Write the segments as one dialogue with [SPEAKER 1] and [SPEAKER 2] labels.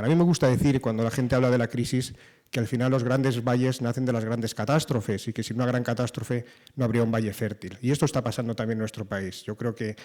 [SPEAKER 1] Para mí me gusta decir, cuando la gente habla de la crisis, que al final los grandes valles nacen de las grandes catástrofes y que sin una gran catástrofe no habría un valle fértil. Y esto está pasando también en nuestro país. Yo creo que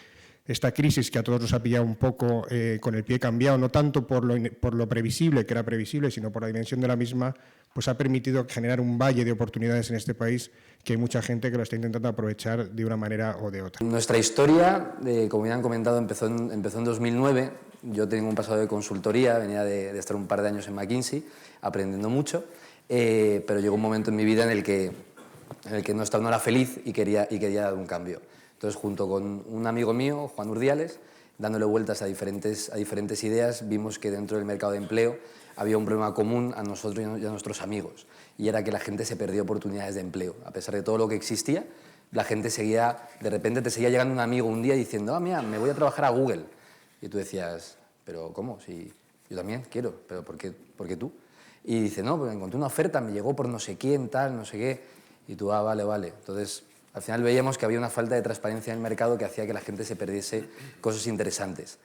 [SPEAKER 1] esta crisis que a todos nos ha pillado un poco con el pie cambiado, no tanto por lo previsible, que era previsible, sino por la dimensión de la misma, pues ha permitido generar un valle de oportunidades en este país que hay mucha gente que lo está intentando aprovechar de una manera o de otra.
[SPEAKER 2] Nuestra historia, como ya han comentado, empezó en 2009. Yo tengo un pasado de consultoría, venía de estar un par de años en McKinsey, aprendiendo mucho, pero llegó un momento en mi vida en el que no era feliz y quería dar un cambio. Entonces, junto con un amigo mío, Juan Urdiales, dándole vueltas a diferentes ideas, vimos que dentro del mercado de empleo había un problema común a nosotros y a nuestros amigos, y era que la gente se perdía oportunidades de empleo. A pesar de todo lo que existía, la gente de repente te seguía llegando un amigo un día diciendo: ah, mira, me voy a trabajar a Google. Y tú decías: ¿pero cómo? Si yo también quiero, ¿pero por qué tú? Y dice: no, pues encontré una oferta, me llegó por no sé quién, tal, no sé qué. Y tú: ah, vale. Entonces, al final veíamos que había una falta de transparencia en el mercado que hacía que la gente se perdiese cosas interesantes.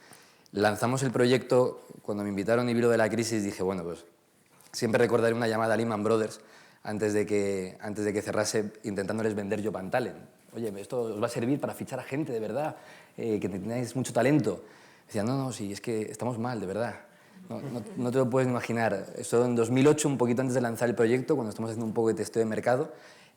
[SPEAKER 2] Lanzamos el proyecto. Cuando me invitaron y vi lo de la crisis, dije: bueno, pues siempre recordaré una llamada a Lehman Brothers antes de que cerrase, intentándoles vender Job and Talent. Oye, esto os va a servir para fichar a gente de verdad, que tenéis mucho talento. Decían: no, sí, es que estamos mal, de verdad. No te lo puedes imaginar. Esto en 2008, un poquito antes de lanzar el proyecto, cuando estamos haciendo un poco de testeo de mercado,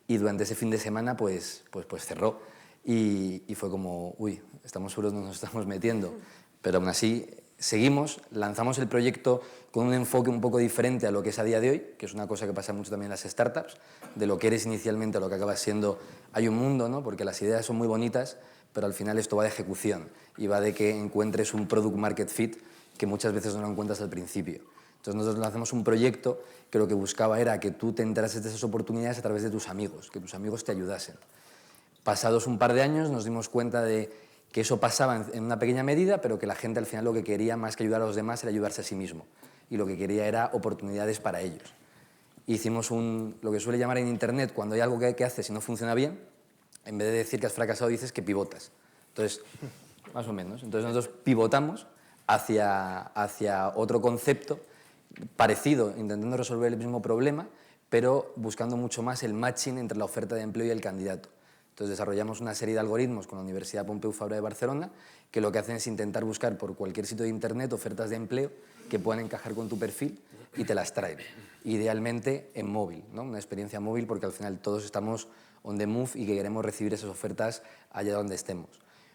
[SPEAKER 2] y durante ese fin de semana pues cerró. Y fue como: uy, estamos seguros de nos estamos metiendo. Pero aún así seguimos, lanzamos el proyecto con un enfoque un poco diferente a lo que es a día de hoy, que es una cosa que pasa mucho también en las startups, de lo que eres inicialmente a lo que acabas siendo. Hay un mundo, ¿no? Porque las ideas son muy bonitas, pero al final esto va de ejecución y va de que encuentres un product market fit que muchas veces no lo encuentras al principio. Entonces nosotros lanzamos un proyecto que lo que buscaba era que tú te enterases de esas oportunidades a través de tus amigos, que tus amigos te ayudasen. Pasados un par de años nos dimos cuenta de que eso pasaba en una pequeña medida, pero que la gente al final lo que quería, más que ayudar a los demás, era ayudarse a sí mismo. Y lo que quería era oportunidades para ellos. Hicimos lo que suele llamar en Internet, cuando hay algo que haces y no funciona bien, en vez de decir que has fracasado, dices que pivotas. Entonces, más o menos. Entonces nosotros pivotamos hacia otro concepto parecido, intentando resolver el mismo problema, pero buscando mucho más el matching entre la oferta de empleo y el candidato. Entonces desarrollamos una serie de algoritmos con la Universidad Pompeu Fabra de Barcelona, que lo que hacen es intentar buscar por cualquier sitio de internet ofertas de empleo que puedan encajar con tu perfil y te las traen. Idealmente en móvil, ¿no? Una experiencia móvil, porque al final todos estamos on the move y que queremos recibir esas ofertas allá donde estemos.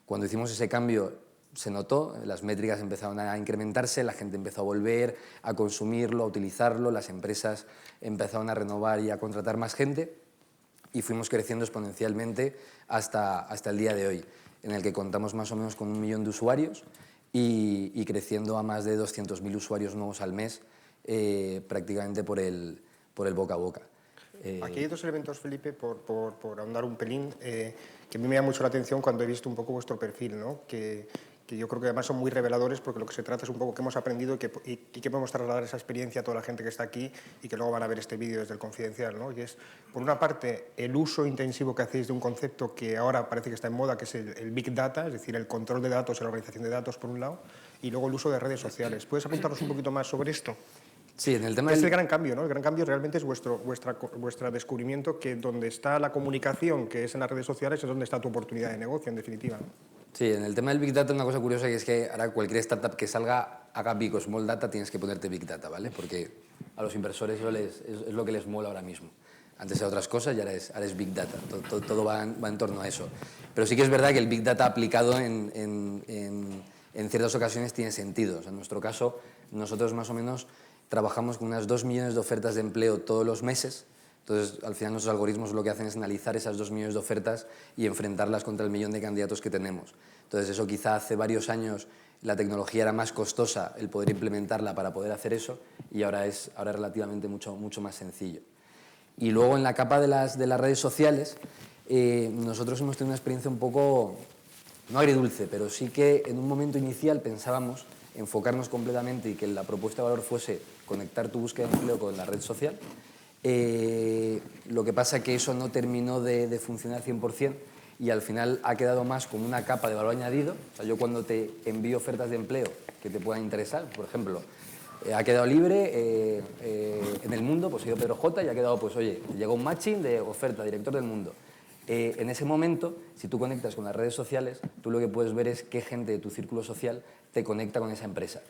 [SPEAKER 2] Cuando hicimos ese cambio se notó, las métricas empezaron a incrementarse, la gente empezó a volver a consumirlo, a utilizarlo, las empresas empezaron a renovar y a contratar más gente, y fuimos creciendo exponencialmente hasta el día de hoy, en el que contamos más o menos con 1 millón de usuarios y creciendo a más de 200.000 usuarios nuevos al mes, prácticamente por el boca a boca.
[SPEAKER 1] Aquí hay dos elementos, Felipe, por ahondar un pelín, que a mí me llama mucho la atención cuando he visto un poco vuestro perfil, ¿no? Que yo creo que además son muy reveladores, porque lo que se trata es un poco qué hemos aprendido y qué podemos trasladar esa experiencia a toda la gente que está aquí y que luego van a ver este vídeo desde el Confidencial, ¿no? Y es, por una parte, el uso intensivo que hacéis de un concepto que ahora parece que está en moda, que es el Big Data, es decir, el control de datos y la organización de datos, por un lado, y luego el uso de redes sociales. ¿Puedes apuntarnos un poquito más sobre esto?
[SPEAKER 2] Sí, en el tema
[SPEAKER 1] es el gran cambio, ¿no? El gran cambio realmente es vuestro descubrimiento, que donde está la comunicación, que es en las redes sociales, es donde está tu oportunidad de negocio, en definitiva, ¿no?
[SPEAKER 2] Sí, en el tema del Big Data una cosa curiosa que es que ahora cualquier startup que salga, haga Big o Small Data, tienes que ponerte Big Data, ¿vale? Porque a los inversores es lo que les mola ahora mismo. Antes era otras cosas y ahora es Big Data. Todo va en torno a eso. Pero sí que es verdad que el Big Data aplicado en ciertas ocasiones tiene sentido. O sea, en nuestro caso, nosotros más o menos trabajamos con unas 2 millones de ofertas de empleo todos los meses. Entonces, al final, nuestros algoritmos lo que hacen es analizar esas 2 millones de ofertas y enfrentarlas contra el millón de candidatos que tenemos. Entonces, eso quizá hace varios años la tecnología era más costosa el poder implementarla para poder hacer eso, y ahora es relativamente mucho más sencillo. Y luego, en la capa de las redes sociales, nosotros hemos tenido una experiencia un poco, no agridulce, pero sí que en un momento inicial pensábamos enfocarnos completamente y que la propuesta de valor fuese conectar tu búsqueda de empleo con la red social. Lo que pasa es que eso no terminó de funcionar 100%, y al final ha quedado más como una capa de valor añadido. O sea, yo cuando te envío ofertas de empleo que te puedan interesar, por ejemplo, ha quedado libre en el mundo, pues ha ido Pedro J y ha quedado, pues oye, llega un matching de oferta, director del mundo. En ese momento, si tú conectas con las redes sociales, tú lo que puedes ver es qué gente de tu círculo social te conecta con esa empresa.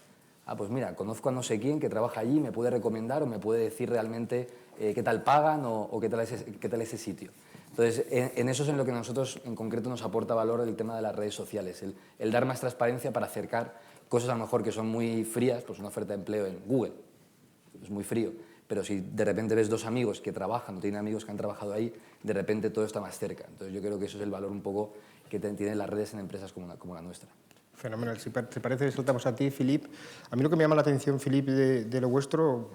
[SPEAKER 2] Ah, pues mira, conozco a no sé quién que trabaja allí, me puede recomendar o me puede decir realmente qué tal pagan o qué tal es ese sitio. Entonces, en eso es en lo que nosotros en concreto nos aporta valor el tema de las redes sociales, el dar más transparencia para acercar cosas a lo mejor que son muy frías, pues una oferta de empleo en Google, es muy frío, pero si de repente ves dos amigos que trabajan o tienen amigos que han trabajado ahí, de repente todo está más cerca. Entonces yo creo que eso es el valor un poco que tienen las redes en empresas como la nuestra.
[SPEAKER 1] Fenomenal. Si te parece, saltamos a ti, Filip. A mí lo que me llama la atención, Filip, de lo vuestro,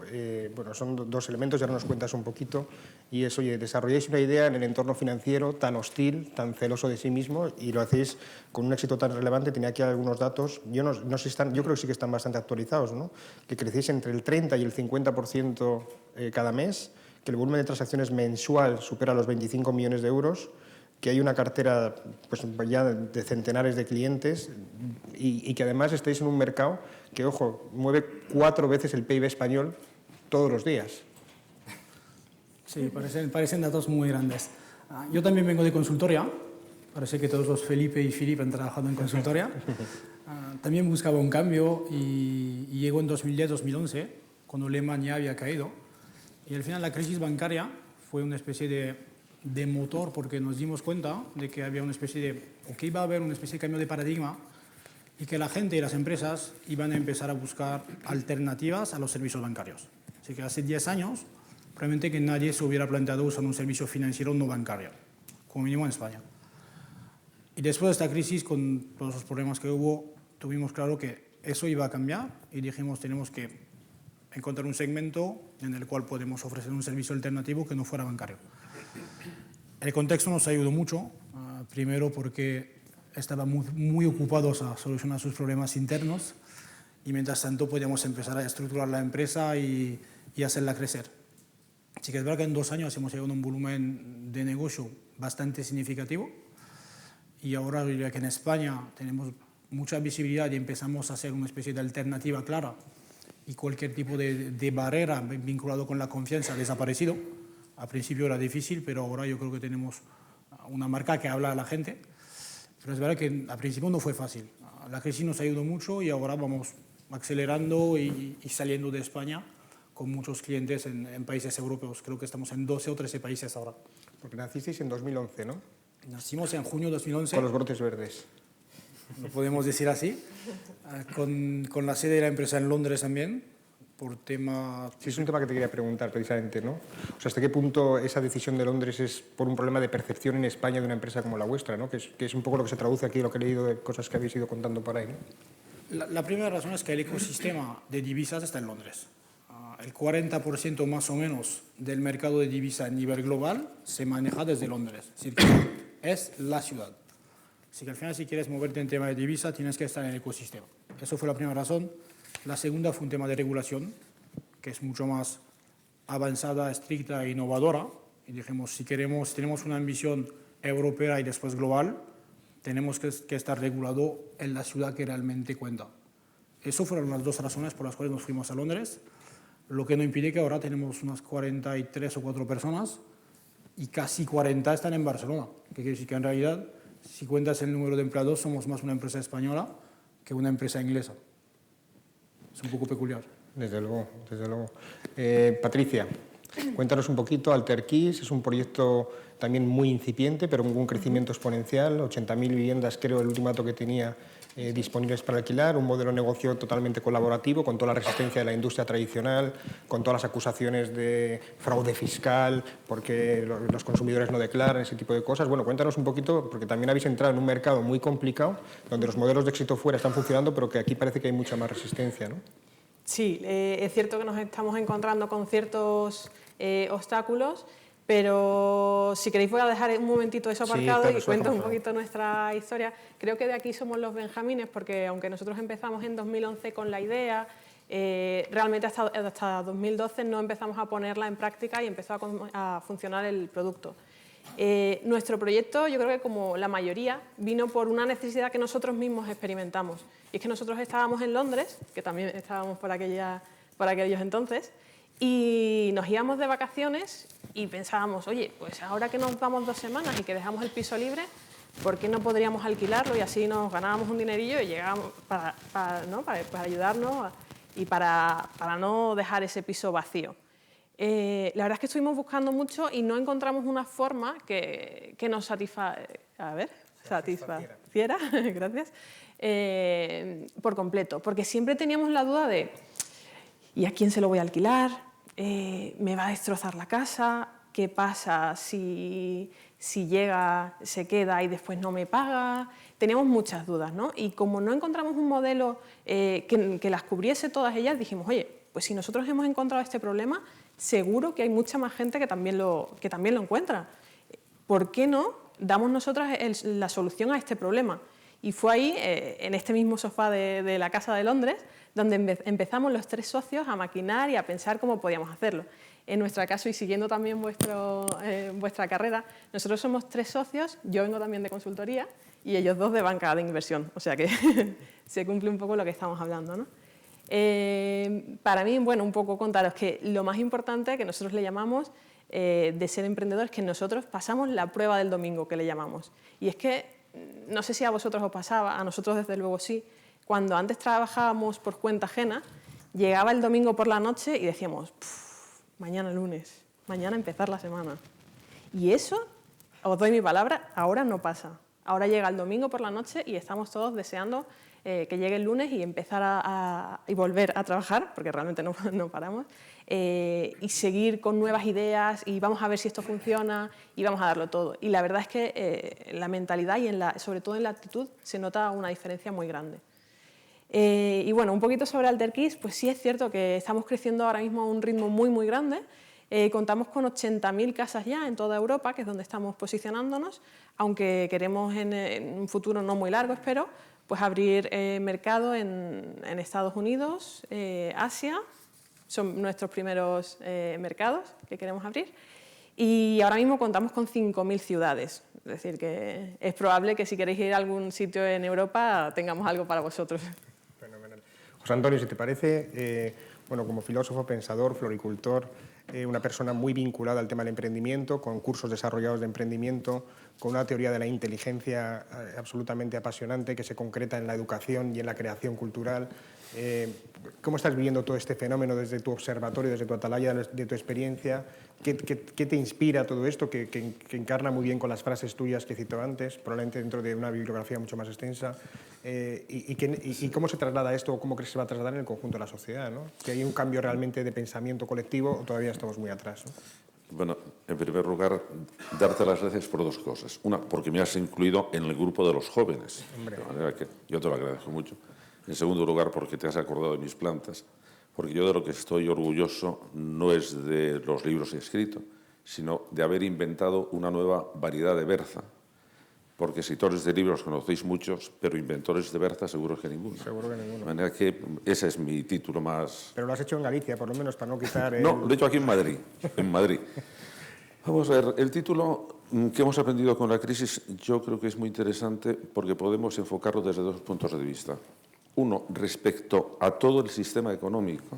[SPEAKER 1] bueno, son dos elementos, ya nos cuentas un poquito, y es, oye, desarrolláis una idea en el entorno financiero tan hostil, tan celoso de sí mismo, y lo hacéis con un éxito tan relevante. Tenía aquí algunos datos, yo no sé si están, yo creo que sí que están bastante actualizados, ¿no? Que crecéis entre el 30 y el 50% cada mes, que el volumen de transacciones mensual supera los 25 millones de euros, que hay una cartera pues, ya de centenares de clientes y que además estáis en un mercado que, ojo, mueve 4 veces el PIB español todos los días.
[SPEAKER 3] Sí, parecen datos muy grandes. Yo también vengo de consultoría. Parece que todos los Felipe y Filip han trabajado en consultoría. También buscaba un cambio y llegó en 2010-2011, cuando Lehman ya había caído. Y al final la crisis bancaria fue una especie de motor, porque nos dimos cuenta de que había una especie de, o que iba a haber una especie de cambio de paradigma y que la gente y las empresas iban a empezar a buscar alternativas a los servicios bancarios. Así que hace 10 años, probablemente que nadie se hubiera planteado usar un servicio financiero no bancario, como mínimo en España. Y después de esta crisis, con todos los problemas que hubo, tuvimos claro que eso iba a cambiar y dijimos tenemos que encontrar un segmento en el cual podemos ofrecer un servicio alternativo que no fuera bancario. El contexto nos ayudó mucho, primero porque estaban muy ocupados a solucionar sus problemas internos y mientras tanto podíamos empezar a estructurar la empresa y hacerla crecer. Así que es verdad que en 2 años hemos llegado a un volumen de negocio bastante significativo y ahora diría que en España tenemos mucha visibilidad y empezamos a hacer una especie de alternativa clara y cualquier tipo de barrera vinculado con la confianza ha desaparecido. Al principio era difícil, pero ahora yo creo que tenemos una marca que habla a la gente. Pero es verdad que al principio no fue fácil. La crisis nos ayudó mucho y ahora vamos acelerando y saliendo de España con muchos clientes en países europeos. Creo que estamos en 12 o 13 países ahora.
[SPEAKER 1] Porque nacisteis en 2011, ¿no?
[SPEAKER 3] Nacimos en junio de 2011.
[SPEAKER 1] Con los brotes verdes.
[SPEAKER 3] Lo podemos decir así. Con la sede de la empresa en Londres también. Por tema...
[SPEAKER 1] Sí, es un tema que te quería preguntar precisamente, ¿no? O sea, ¿hasta qué punto esa decisión de Londres es por un problema de percepción en España de una empresa como la vuestra, ¿no? Que es un poco lo que se traduce aquí, lo que he leído de cosas que habéis ido contando por ahí, ¿no?
[SPEAKER 3] La primera razón es que el ecosistema de divisas está en Londres. El 40% más o menos del mercado de divisa a nivel global se maneja desde Londres. Es decir, que es la ciudad. Así que al final, si quieres moverte en tema de divisa, tienes que estar en el ecosistema. Eso fue la primera razón. La segunda fue un tema de regulación, que es mucho más avanzada, estricta e innovadora. Y dijimos, si tenemos una ambición europea y después global, tenemos que estar regulado en la ciudad que realmente cuenta. Esas fueron las 2 razones por las cuales nos fuimos a Londres, lo que no impide que ahora tenemos unas 43 o 4 personas y casi 40 están en Barcelona. Que quiere decir que en realidad, si cuentas el número de empleados, somos más una empresa española que una empresa inglesa. Es un poco peculiar.
[SPEAKER 1] Desde luego, desde luego. Patricia, cuéntanos un poquito. Alterkeys es un proyecto también muy incipiente, pero con un crecimiento exponencial. 80.000 viviendas, creo, el último dato que tenía, disponibles para alquilar. Un modelo de negocio totalmente colaborativo, con toda la resistencia de la industria tradicional, con todas las acusaciones de fraude fiscal, porque los consumidores no declaran, ese tipo de cosas. Bueno, cuéntanos un poquito, porque también habéis entrado en un mercado muy complicado, donde los modelos de éxito fuera están funcionando, pero que aquí parece que hay mucha más resistencia, ¿no?
[SPEAKER 4] Sí, es cierto que nos estamos encontrando con ciertos obstáculos, pero si queréis voy a dejar un momentito eso aparcado, sí, y cuento un poquito nuestra historia. Creo que de aquí somos los benjamines, porque aunque nosotros empezamos en 2011 con la idea, realmente hasta 2012 no empezamos a ponerla en práctica y empezó a funcionar el producto. Nuestro proyecto, yo creo que como la mayoría, vino por una necesidad que nosotros mismos experimentamos. Y es que nosotros estábamos en Londres, que también estábamos por aquella por aquellos entonces, y nos íbamos de vacaciones y pensábamos, oye, pues ahora que nos vamos 2 semanas y que dejamos el piso libre, ¿por qué no podríamos alquilarlo y así nos ganábamos un dinerillo y llegábamos para ayudarnos y para no dejar ese piso vacío? La verdad es que estuvimos buscando mucho y no encontramos una forma que nos satisfaciera gracias, por completo, porque siempre teníamos la duda de ¿y a quién se lo voy a alquilar? ¿Me va a destrozar la casa? ¿Qué pasa si llega, se queda y después no me paga? Teníamos muchas dudas, ¿no? Y como no encontramos un modelo que las cubriese todas ellas, dijimos, oye, pues si nosotros hemos encontrado este problema, seguro que hay mucha más gente que también lo encuentra. ¿Por qué no damos nosotras la solución a este problema? Y fue ahí, en este mismo sofá de la Casa de Londres, donde empezamos los 3 socios a maquinar y a pensar cómo podíamos hacerlo. En nuestro caso, y siguiendo también vuestra carrera, nosotros somos 3 socios, yo vengo también de consultoría y ellos 2 de banca de inversión, o sea que se cumple un poco lo que estamos hablando, ¿no? Para mí, bueno, un poco contaros que lo más importante que nosotros le llamamos de ser emprendedores es que nosotros pasamos la prueba del domingo, que le llamamos. Y es que, no sé si a vosotros os pasaba, a nosotros desde luego sí, cuando antes trabajábamos por cuenta ajena, llegaba el domingo por la noche y decíamos, mañana lunes, mañana empezar la semana. Y eso, os doy mi palabra, ahora no pasa. Ahora llega el domingo por la noche y estamos todos deseando que llegue el lunes y empezar y volver a trabajar, porque realmente no paramos, y seguir con nuevas ideas y vamos a ver si esto funciona y vamos a darlo todo. Y la verdad es que en la mentalidad y sobre todo en la actitud se nota una diferencia muy grande. Y bueno, un poquito sobre Alterkis, pues sí es cierto que estamos creciendo ahora mismo a un ritmo muy, muy grande. Contamos con 80.000 casas ya en toda Europa, que es donde estamos posicionándonos, aunque queremos en un futuro no muy largo, espero, pues abrir mercado en Estados Unidos, Asia, son nuestros primeros mercados que queremos abrir. Y ahora mismo contamos con 5.000 ciudades, es decir, que es probable que si queréis ir a algún sitio en Europa tengamos algo para vosotros.
[SPEAKER 1] Fenomenal. José Antonio, si te parece, bueno, como filósofo, pensador, floricultor, una persona muy vinculada al tema del emprendimiento, con cursos desarrollados de emprendimiento, con una teoría de la inteligencia absolutamente apasionante que se concreta en la educación y en la creación cultural. ¿Cómo estás viviendo todo este fenómeno desde tu observatorio, desde tu atalaya, de tu experiencia? ¿Qué te inspira todo esto, que encarna muy bien con las frases tuyas que cito antes, probablemente dentro de una bibliografía mucho más extensa? ¿Y cómo se traslada esto, o cómo crees que se va a trasladar en el conjunto de la sociedad, ¿no? ¿Que hay un cambio realmente de pensamiento colectivo o todavía estamos muy atrás, ¿no?
[SPEAKER 5] Bueno, en primer lugar, darte las gracias por 2 cosas. Una, porque me has incluido en el grupo de los jóvenes, de manera que yo te lo agradezco mucho. En segundo lugar, porque te has acordado de mis plantas, porque yo de lo que estoy orgulloso no es de los libros que he escrito, sino de haber inventado una nueva variedad de berza, porque escritores de libros conocéis muchos, pero inventores de berza seguro que ninguno.
[SPEAKER 1] Seguro que ninguno.
[SPEAKER 5] De manera que ese es mi título más...
[SPEAKER 1] Pero lo has hecho en Galicia, por lo menos, para no quitar...
[SPEAKER 5] No, lo he hecho aquí en Madrid, en Madrid. Vamos a ver, el título que hemos aprendido con la crisis yo creo que es muy interesante porque podemos enfocarlo desde 2 puntos de vista. Uno, respecto a todo el sistema económico,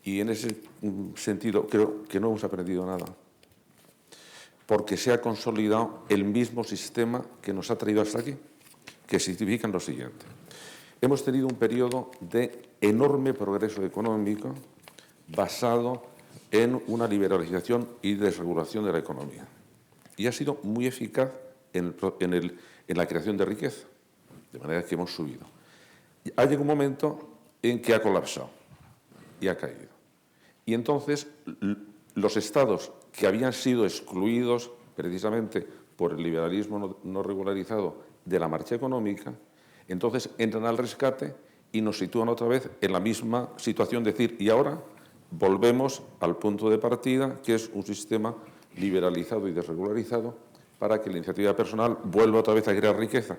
[SPEAKER 5] y en ese sentido creo que no hemos aprendido nada, porque se ha consolidado el mismo sistema que nos ha traído hasta aquí, que significa lo siguiente. Hemos tenido un periodo de enorme progreso económico basado en una liberalización y desregulación de la economía. Y ha sido muy eficaz en la creación de riqueza, de manera que hemos subido. Ha llegado un momento en que ha colapsado y ha caído. Y entonces los estados que habían sido excluidos precisamente por el liberalismo no regularizado de la marcha económica, entonces entran al rescate y nos sitúan otra vez en la misma situación, decir, y ahora volvemos al punto de partida, que es un sistema liberalizado y desregularizado, para que la iniciativa personal vuelva otra vez a crear riqueza.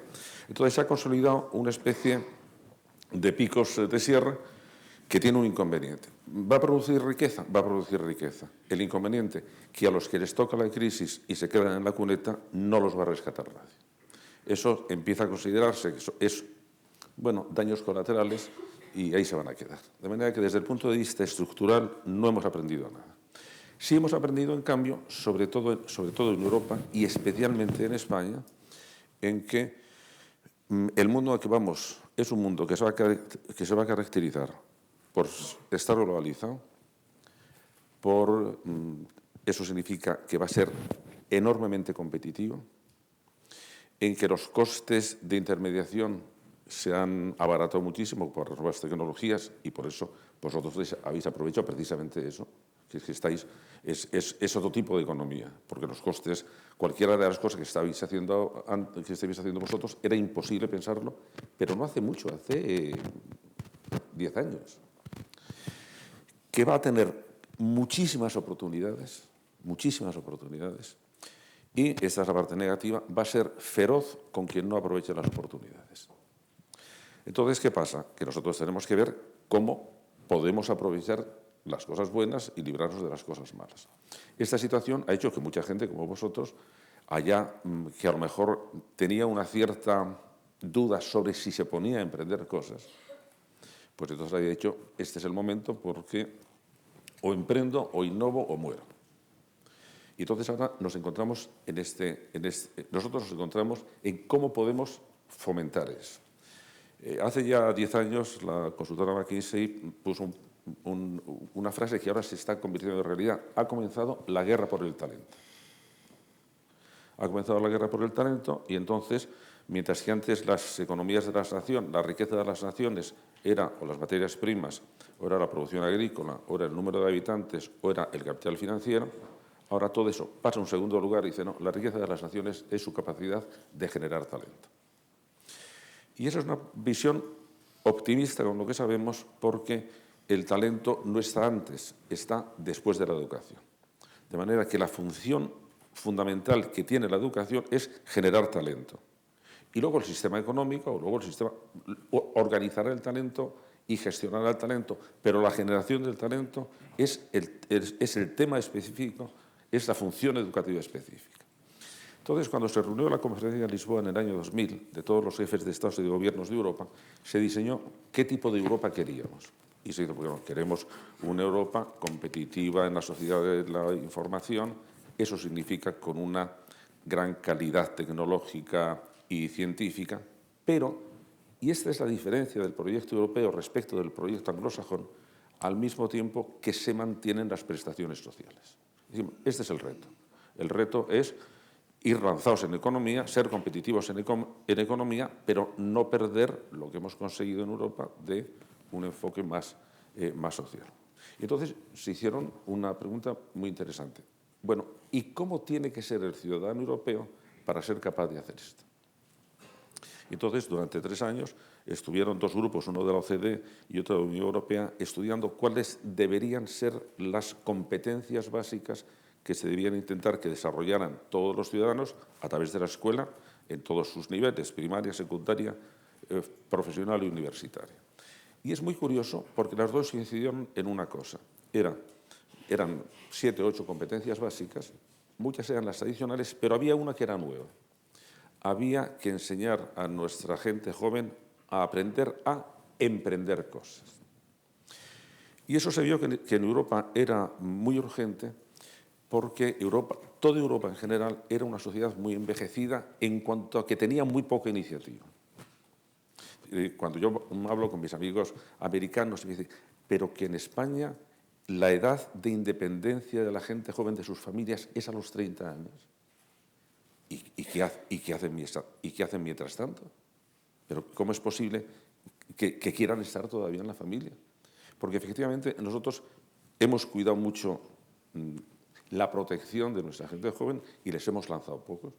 [SPEAKER 5] Entonces se ha consolidado una especie de picos de sierra que tiene un inconveniente. ¿Va a producir riqueza? Va a producir riqueza. El inconveniente, que a los que les toca la crisis y se quedan en la cuneta, no los va a rescatar nadie. Eso empieza a considerarse que es, bueno, daños colaterales y ahí se van a quedar. De manera que desde el punto de vista estructural no hemos aprendido nada. Sí hemos aprendido, en cambio, sobre todo en Europa y especialmente en España, en que el mundo al que vamos es un mundo que se va a caracterizar por estar globalizado, eso significa que va a ser enormemente competitivo, en que los costes de intermediación se han abaratado muchísimo por las nuevas tecnologías y por eso vosotros habéis aprovechado precisamente eso, que es otro tipo de economía, porque los costes, cualquiera de las cosas que estáis haciendo vosotros, era imposible pensarlo, pero no hace mucho, hace 10 años, que va a tener muchísimas oportunidades, y esta es la parte negativa, va a ser feroz con quien no aproveche las oportunidades. Entonces, ¿qué pasa? Que nosotros tenemos que ver cómo podemos aprovechar las cosas buenas y librarnos de las cosas malas. Esta situación ha hecho que mucha gente como vosotros que a lo mejor tenía una cierta duda sobre si se ponía a emprender cosas, pues entonces haya dicho, este es el momento porque o emprendo, o innovo, o muero. Y entonces ahora nos encontramos nosotros nos encontramos en cómo podemos fomentar eso. Hace ya 10 años la consultora McKinsey puso una frase que ahora se está convirtiendo en realidad. Ha comenzado la guerra por el talento. Ha comenzado la guerra por el talento y entonces, mientras que antes las economías de las naciones, la riqueza de las naciones era o las materias primas, o era la producción agrícola, o era el número de habitantes, o era el capital financiero, ahora todo eso pasa a un segundo lugar y dice, no, la riqueza de las naciones es su capacidad de generar talento. Y esa es una visión optimista con lo que sabemos porque el talento no está antes, está después de la educación. De manera que la función fundamental que tiene la educación es generar talento. Y luego el sistema económico, o luego el sistema organizará el talento y gestionará el talento, pero la generación del talento es el tema específico, es la función educativa específica. Entonces, cuando se reunió la Conferencia de Lisboa en el año 2000, de todos los jefes de Estados y de gobiernos de Europa, se diseñó qué tipo de Europa queríamos. Y se dijo, bueno, queremos una Europa competitiva en la sociedad de la información, eso significa con una gran calidad tecnológica y científica, pero, y esta es la diferencia del proyecto europeo respecto del proyecto anglosajón, al mismo tiempo que se mantienen las prestaciones sociales. Este es el reto. El reto es ir lanzados en economía, ser competitivos en economía, pero no perder lo que hemos conseguido en Europa de un enfoque más social. Y entonces se hicieron una pregunta muy interesante. Bueno, ¿y cómo tiene que ser el ciudadano europeo para ser capaz de hacer esto? Entonces, durante 3 años, estuvieron 2 grupos, uno de la OCDE y otro de la Unión Europea, estudiando cuáles deberían ser las competencias básicas que se debían intentar que desarrollaran todos los ciudadanos a través de la escuela, en todos sus niveles, primaria, secundaria, profesional y universitaria. Y es muy curioso porque las dos coincidieron en una cosa. Eran 7 o 8 competencias básicas, muchas eran las tradicionales, pero había una que era nueva. Había que enseñar a nuestra gente joven a aprender a emprender cosas. Y eso se vio que en Europa era muy urgente porque toda Europa en general era una sociedad muy envejecida en cuanto a que tenía muy poca iniciativa. Cuando yo hablo con mis amigos americanos, me dicen, pero que en España la edad de independencia de la gente joven de sus familias es a los 30 años. ¿Y qué hacen mientras tanto? Pero ¿cómo es posible que quieran estar todavía en la familia? Porque efectivamente nosotros hemos cuidado mucho la protección de nuestra gente joven y les hemos lanzado pocos.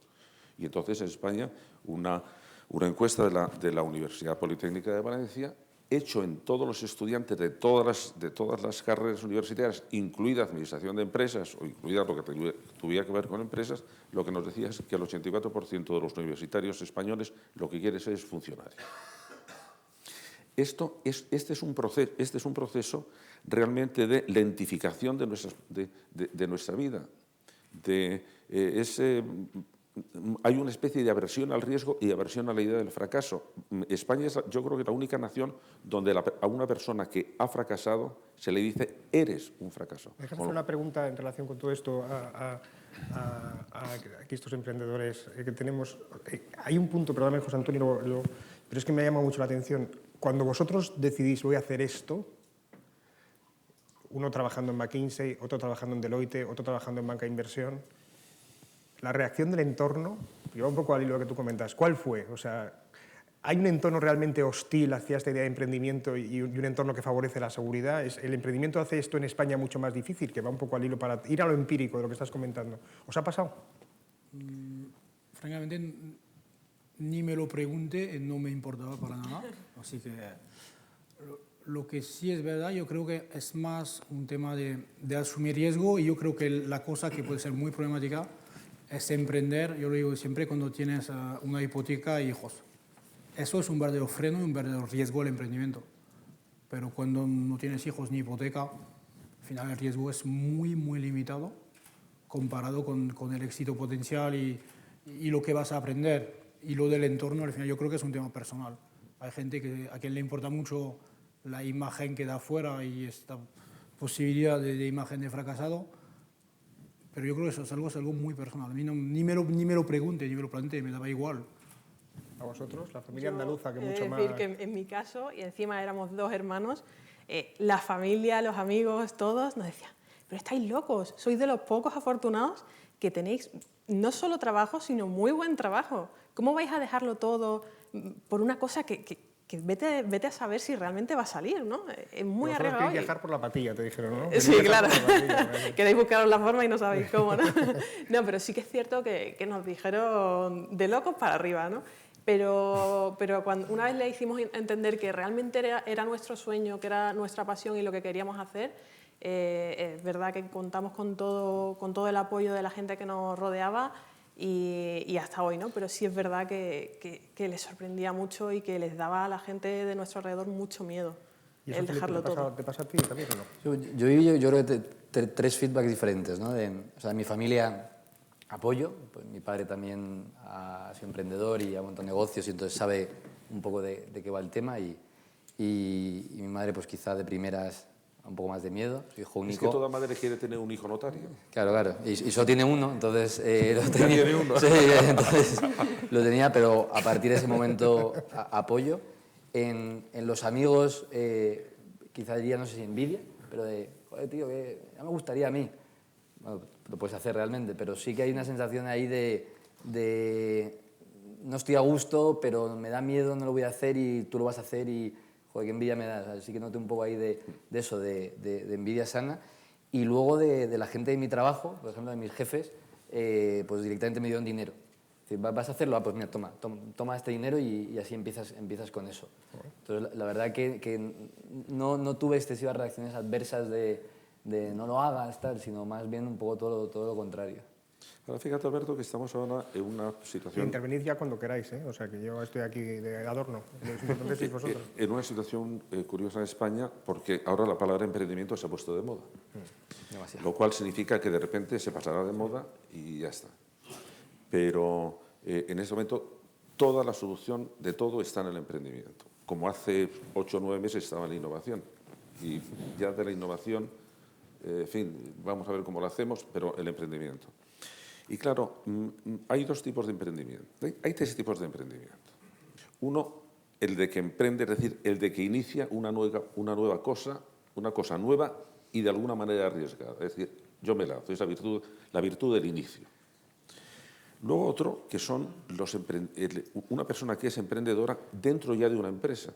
[SPEAKER 5] Y entonces en España una encuesta de la Universidad Politécnica de Valencia, hecho en todos los estudiantes de todas las carreras universitarias, incluida Administración de Empresas o incluida lo que tuviera que ver con empresas, lo que nos decía es que el 84% de los universitarios españoles lo que quiere ser es funcionario. Este es un proceso realmente de lentificación de nuestra vida, hay una especie de aversión al riesgo y aversión a la idea del fracaso. España es, yo creo que, la única nación donde a una persona que ha fracasado se le dice eres un fracaso.
[SPEAKER 1] Déjame hacer una pregunta en relación con todo esto a aquí estos emprendedores que tenemos. Hay un punto, perdóname José Antonio, pero es que me ha llamado mucho la atención. Cuando vosotros decidís voy a hacer esto, uno trabajando en McKinsey, otro trabajando en Deloitte, otro trabajando en banca de inversión, la reacción del entorno, y va un poco al hilo que tú comentas, ¿cuál fue? O sea, ¿hay un entorno realmente hostil hacia esta idea de emprendimiento y un entorno que favorece la seguridad? ¿El emprendimiento hace esto en España mucho más difícil? Que va un poco al hilo para ir a lo empírico de lo que estás comentando. ¿Os ha pasado?
[SPEAKER 3] Francamente, ni me lo pregunté, no me importaba para nada. Así que lo que sí es verdad, yo creo que es más un tema de asumir riesgo, y yo creo que la cosa que puede ser muy problemática es emprender, yo lo digo siempre, cuando tienes una hipoteca e hijos. Eso es un verdadero freno y un verdadero riesgo al emprendimiento. Pero cuando no tienes hijos ni hipoteca, al final el riesgo es muy, muy limitado comparado con el éxito potencial y lo que vas a aprender. Y lo del entorno, al final yo creo que es un tema personal. Hay gente a quien le importa mucho la imagen que da afuera y esta posibilidad de imagen de fracasado, pero yo creo que eso es algo muy personal. A mí ni me lo pregunte, ni me lo planteé, me daba igual.
[SPEAKER 1] ¿A vosotros? La familia andaluza, que
[SPEAKER 4] Yo
[SPEAKER 1] mucho
[SPEAKER 4] he de
[SPEAKER 1] más...
[SPEAKER 4] decir que en mi caso, y encima éramos 2 hermanos, la familia, los amigos, todos nos decían, pero estáis locos, sois de los pocos afortunados que tenéis no solo trabajo, sino muy buen trabajo. ¿Cómo vais a dejarlo todo por una cosa que vete a saber si realmente va a salir, ¿no? Es muy arriesgado.
[SPEAKER 1] Queréis viajar por la patilla, te dijeron, ¿no?
[SPEAKER 4] Sí, claro. Queréis buscaros la forma y no sabéis cómo, ¿no? No, pero sí que es cierto que nos dijeron de locos para arriba, ¿no? Pero cuando una vez le hicimos entender que realmente era nuestro sueño, que era nuestra pasión y lo que queríamos hacer, es verdad que contamos con todo el apoyo de la gente que nos rodeaba y hasta hoy, ¿no? Pero sí es verdad que les sorprendía mucho y que les daba a la gente de nuestro alrededor mucho miedo
[SPEAKER 1] ¿Y eso,
[SPEAKER 4] el dejarlo todo.
[SPEAKER 1] ¿Te pasa a ti también o no?
[SPEAKER 2] Yo creo que 3 feedbacks diferentes, ¿no? O sea, mi familia, apoyo, pues mi padre también ha sido emprendedor y ha montado negocios y entonces sabe un poco de qué va el tema y mi madre pues quizá de primeras un poco más de miedo, su hijo único.
[SPEAKER 5] Es que toda madre quiere tener un hijo notario.
[SPEAKER 2] Claro, y solo tiene uno, entonces lo tenía.
[SPEAKER 5] Tiene uno.
[SPEAKER 2] Sí, entonces lo tenía, pero a partir de ese momento apoyo. En los amigos quizá diría, no sé si envidia, pero de, joder tío, que ya me gustaría a mí. Bueno, lo puedes hacer realmente, pero sí que hay una sensación ahí de no estoy a gusto, pero me da miedo, no lo voy a hacer y tú lo vas a hacer y joder, qué envidia me das. Así que noté un poco ahí de eso, de envidia sana. Y luego de la gente de mi trabajo, por ejemplo, de mis jefes, pues directamente me dieron dinero. Es decir, ¿vas a hacerlo? Ah, pues mira, toma este dinero y así empiezas con eso. Entonces, la verdad que no tuve excesivas reacciones adversas de no lo hagas, tal, sino más bien un poco todo lo contrario.
[SPEAKER 5] Ahora fíjate, Alberto, que estamos ahora en una situación...
[SPEAKER 1] Intervenid ya cuando queráis, ¿eh? O sea, que yo estoy aquí de adorno. Lo importante sois vosotros.
[SPEAKER 5] En una situación curiosa en España, porque ahora la palabra emprendimiento se ha puesto de moda.
[SPEAKER 2] Demasiado.
[SPEAKER 5] Lo cual significa que de repente se pasará de moda y ya está. Pero en este momento toda la solución de todo está en el emprendimiento. Como hace 8 o 9 meses estaba en la innovación. Y ya de la innovación, en fin, vamos a ver cómo lo hacemos, pero el emprendimiento. Y claro, hay 2 tipos de emprendimiento. Hay 3 tipos de emprendimiento. Uno, el de que emprende, es decir, el de que inicia una nueva cosa, una cosa nueva y de alguna manera arriesgada. Es decir, yo me lanzo, es la virtud del inicio. Luego otro, que son una persona que es emprendedora dentro ya de una empresa,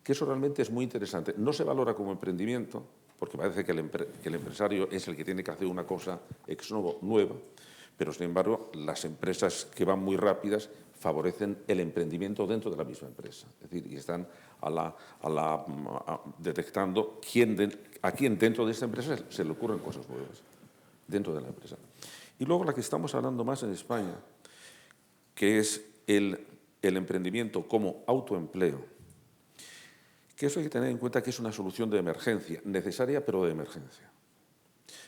[SPEAKER 5] que eso realmente es muy interesante. No se valora como emprendimiento, porque parece que el empresario es el que tiene que hacer una cosa ex novo, nueva, pero sin embargo las empresas que van muy rápidas favorecen el emprendimiento dentro de la misma empresa. Es decir, y están detectando a quién dentro de esta empresa se le ocurren cosas nuevas, dentro de la empresa. Y luego la que estamos hablando más en España, que es el emprendimiento como autoempleo, que eso hay que tener en cuenta que es una solución de emergencia, necesaria pero de emergencia.